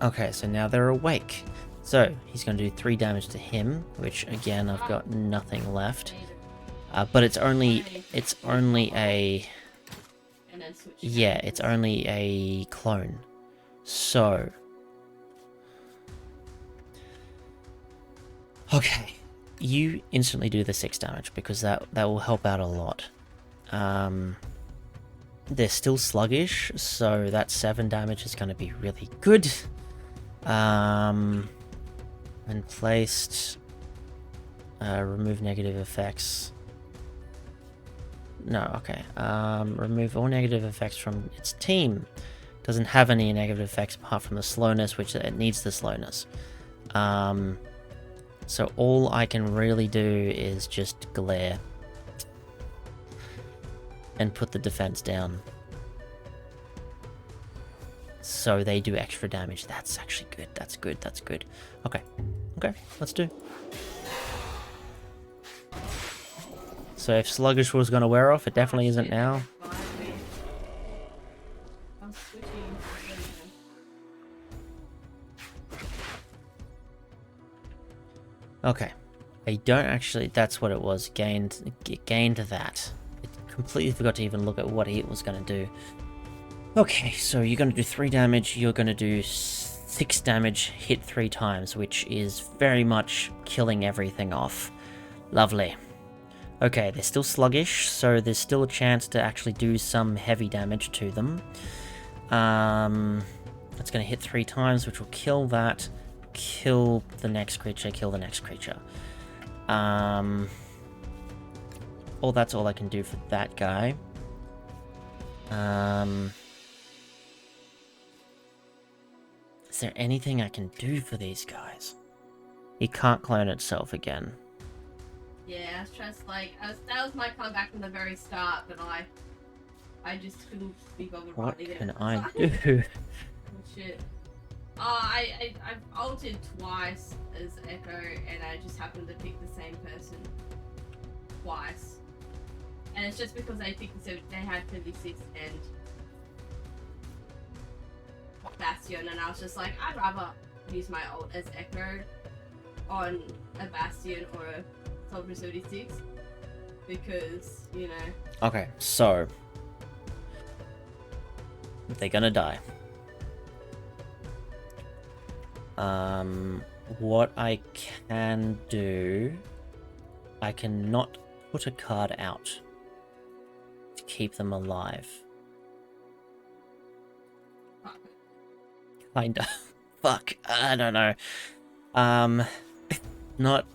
Okay, so now they're awake. So he's going to do 3 damage to him, which again I've got nothing left. But it's only a it's only a clone. So okay, you instantly do the 6 damage because that will help out a lot. They're still sluggish, so that 7 damage is going to be really good. And placed, remove negative effects. No, okay. Remove all negative effects from its team. Doesn't have any negative effects apart from the slowness, which it needs the slowness. So all I can really do is just glare. And put the defense down. So they do extra damage. That's actually good. That's good. That's good. Okay. Okay, let's do. So if Sluggish was going to wear off, it definitely isn't now. Okay. I don't actually... That's what it was. Gained that. Completely forgot to even look at what he was going to do. Okay, so you're going to do 3 damage, you're going to do 6 damage, hit 3 times, which is very much killing everything off. Lovely. Okay, they're still sluggish, so there's still a chance to actually do some heavy damage to them. That's going to hit 3 times, which will kill that, kill the next creature, kill the next creature. That's all I can do for that guy. Is there anything I can do for these guys? He can't clone itself again. Yeah, I was just like, that was my comeback from the very start, but I just couldn't be bothered. What can I do? Oh shit. I've altered twice as Echo, and I just happened to pick the same person twice. And it's just because they picked they had 36 and Bastion, and I was just like, I'd rather use my ult as Echo on a Bastion or a Soldier 76 because, you know. Okay, so they're gonna die. What I can do, I cannot put a card out to keep them alive. Kinda. Fuck. I don't know.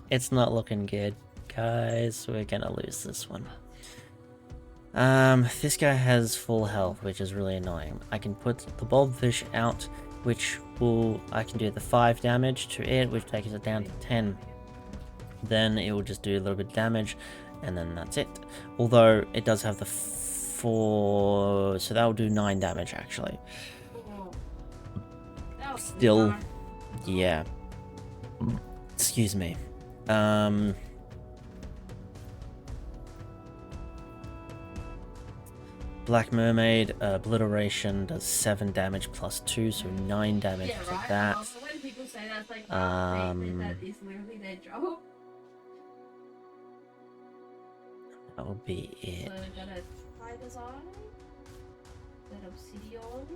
It's not looking good, guys. We're gonna lose this one. This guy has full health, which is really annoying. I can put the Bulbfish out, which I can do the 5 damage to it, which takes it down to 10. Then it will just do a little bit of damage, and then that's it. Although it does have the 4, so that will do 9 damage actually. Still, yeah. Excuse me. Black Mermaid, Obliteration does 7 damage plus 2, so 9 damage for that. So when people say that, it's like, that is literally their job. That will be it. So I got a Tiger's Eye, that Obsidian.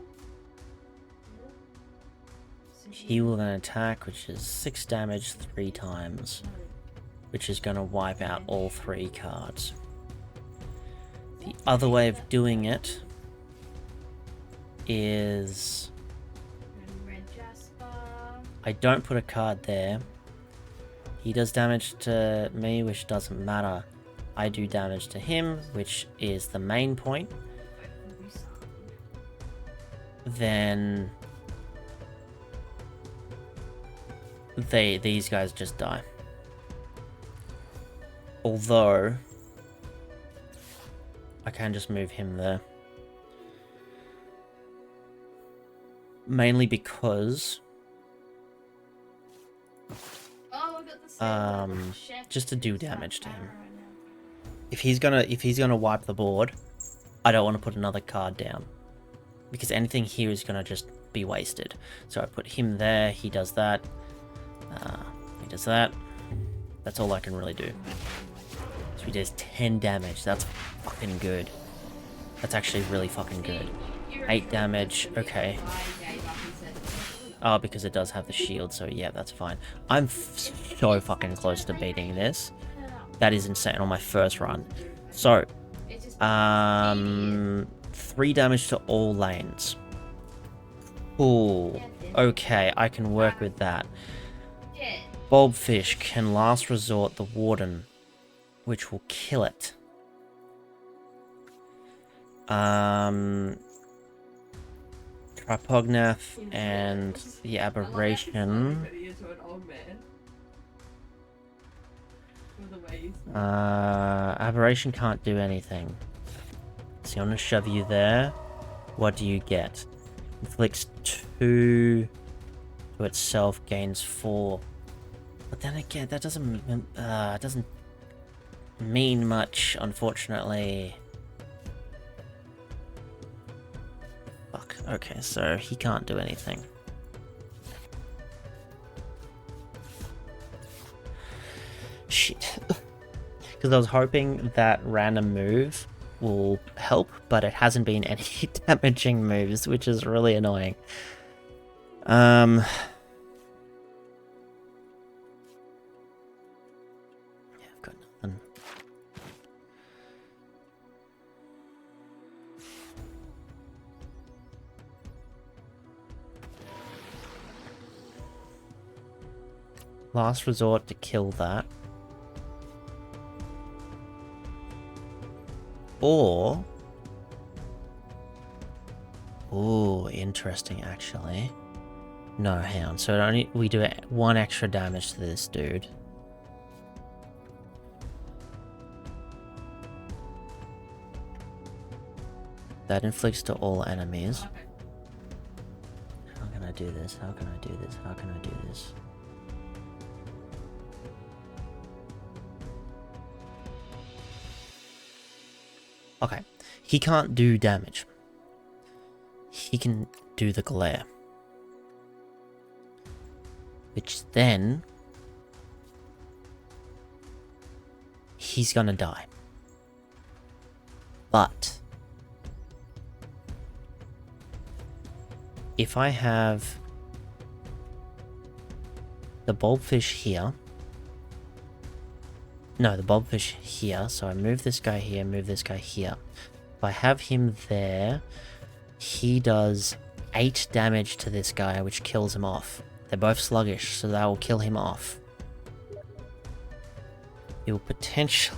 He will then attack, which is 6 damage 3 times, which is going to wipe out all 3 cards. The other way of doing it is And red Jasper. I don't put a card there. He does damage to me, which doesn't matter. I do damage to him, which is the main point. Then these guys just die. Although I can just move him there. Mainly because just to do damage to him. If he's gonna wipe the board, I don't want to put another card down. Because anything here is gonna just be wasted. So I put him there, he does that. He does that. That's all I can really do. So he does 10 damage. That's fucking good. That's actually really fucking good. 8 damage. Okay. Oh, because it does have the shield, so yeah, that's fine. I'm so fucking close to beating this. That is insane on my first run. So, 3 damage to all lanes. Cool. Okay, I can work with that. Bulbfish can last resort the Warden, which will kill it. Tripognath and the Aberration. Aberration can't do anything. So I'm gonna shove you there. What do you get? Inflicts 2 to itself, gains 4. But then again, that doesn't mean much, unfortunately. Fuck. Okay, so he can't do anything. Shit. Because I was hoping that random move will help, but it hasn't been any damaging moves, which is really annoying. Yeah, I've got nothing. Last resort to kill that. Or... Ooh, interesting, actually. No, hang on. So we do 1 extra damage to this dude. That inflicts to all enemies. How can I do this? How can I do this? How can I do this? Okay, he can't do damage. He can do the glare. Which then... he's gonna die. But... if I have... the bulbfish here... no, the bulbfish here, so I move this guy here, move this guy here. If I have him there, he does 8 damage to this guy, which kills him off. They're both sluggish, so that will kill him off. It will potentially...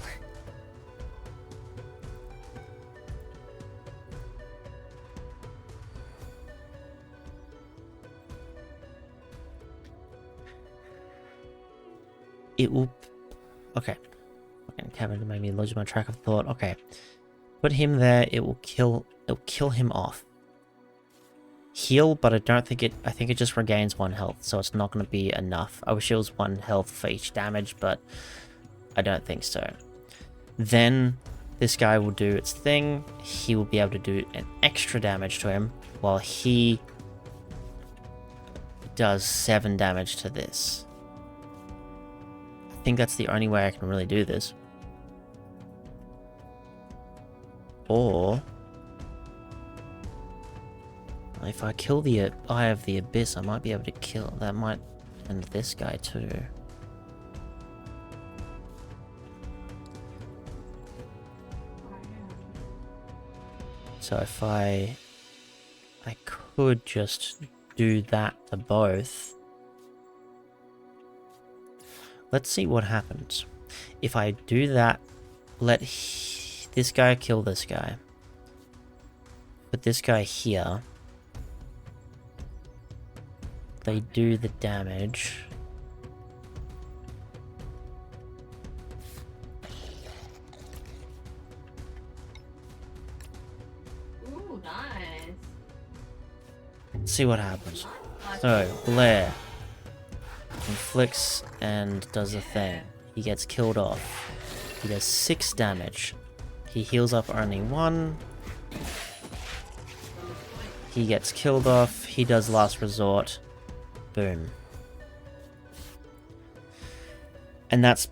it will... okay. Kevin made me lose my track of thought. Okay. Put him there, it'll kill him off. Heal, but I don't think it... I think it just regains 1 health, so it's not going to be enough. I wish it was 1 health for each damage, but I don't think so. Then this guy will do its thing. He will be able to do an extra damage to him, while he does 7 damage to this. I think that's the only way I can really do this. Or... if I kill the Eye of the Abyss, I might be able to kill... that might end this guy too. So if I I could just do that to both. Let's see what happens. If I do that, let this guy kill this guy. Put this guy here. They do the damage. Ooh, nice. See what happens. So, Blair inflicts and does a thing. He gets killed off. He does 6 damage. He heals up only 1. He gets killed off. He does last resort. Boom. And that's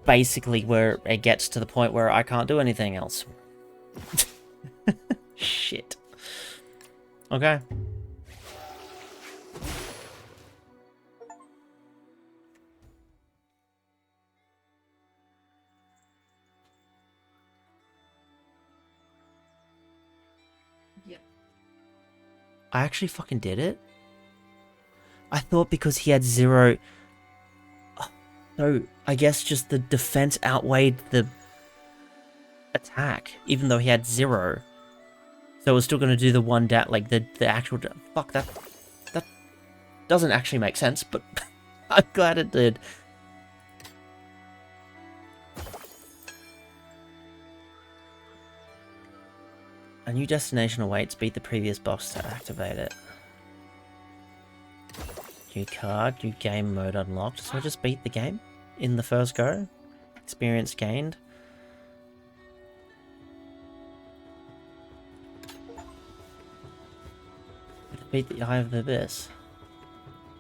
basically where it gets to the point where I can't do anything else. Shit. Okay. Yep. I actually fucking did it. I thought because he had 0... So, I guess just the defense outweighed the attack, even though he had 0. So it was still going to do the one like the actual... Fuck, that doesn't actually make sense, but I'm glad it did. A new destination awaits. Beat the previous boss to activate it. New card, new game mode unlocked. So I just beat the game in the first go. Experience gained. Beat the Eye of the Abyss.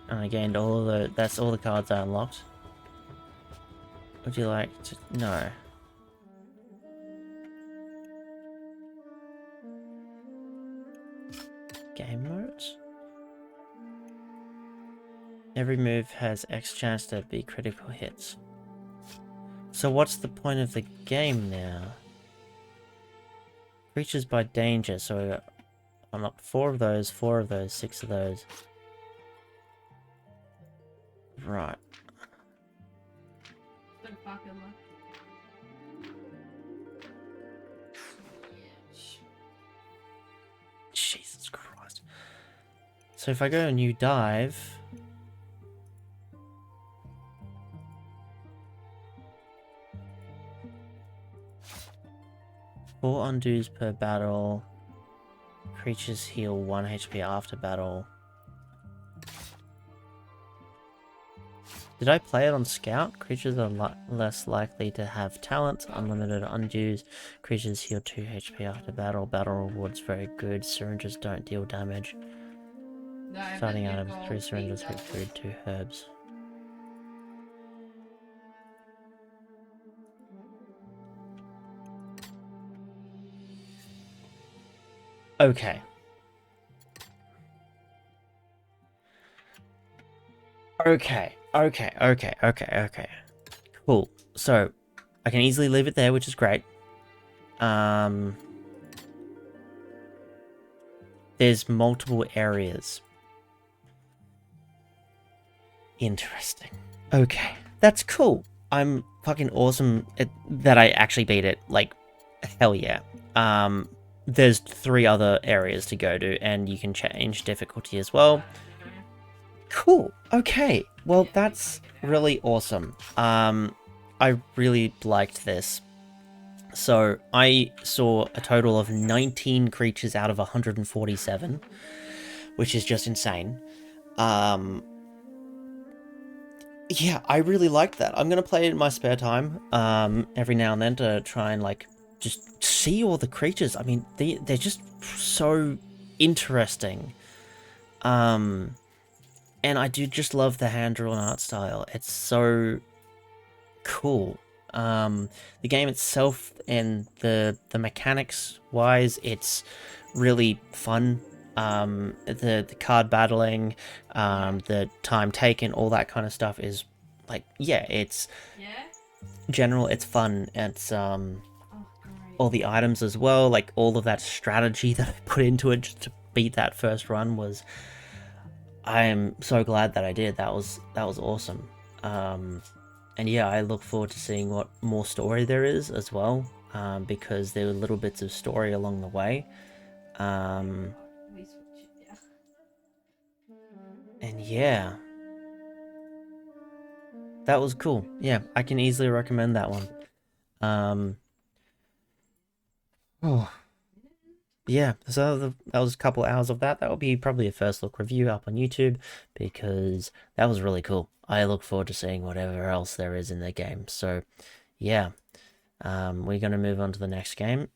And I gained all of the... That's all the cards I unlocked. Would you like to... No. Game modes? Every move has X chance to be critical hits. So what's the point of the game now? Creatures by danger, so I unlocked 4 of those, 4 of those, 6 of those. Right. Good fucking luck. Jesus Christ. So if I go a new dive... 4 undos per battle. Creatures heal 1 HP after battle. Did I play it on Scout? Creatures are less likely to have talents. Unlimited undos. Creatures heal 2 HP after battle. Battle rewards very good. Syringes don't deal damage. No, Starting out of 3 syringes with food, 2 herbs. Okay. Okay. Cool. So, I can easily leave it there, which is great. There's multiple areas. Interesting. Okay. That's cool. I'm fucking awesome that I actually beat it. Like, hell yeah. There's 3 other areas to go to, and you can change difficulty as well. Cool. Okay. Well, that's really awesome. I really liked this. So, I saw a total of 19 creatures out of 147, which is just insane. Yeah, I really liked that. I'm gonna play it in my spare time, every now and then to try and, like, just see all the creatures. I mean, they're just so interesting. And I do just love the hand-drawn art style. It's so cool. The game itself and the mechanics wise, it's really fun. The card battling, the time taken, all that kind of stuff is like, yeah, it's general, it's fun. It's all the items as well, like all of that strategy that I put into it just to beat that first run was, I am so glad that I did. That was awesome. And yeah, I look forward to seeing what more story there is as well, because there were little bits of story along the way. We switch it, yeah. And yeah, that was cool. Yeah, I can easily recommend that one. Oh, yeah, so that was a couple hours of that. That will be probably a first look review up on YouTube because that was really cool. I look forward to seeing whatever else there is in the game. So, yeah, we're going to move on to the next game.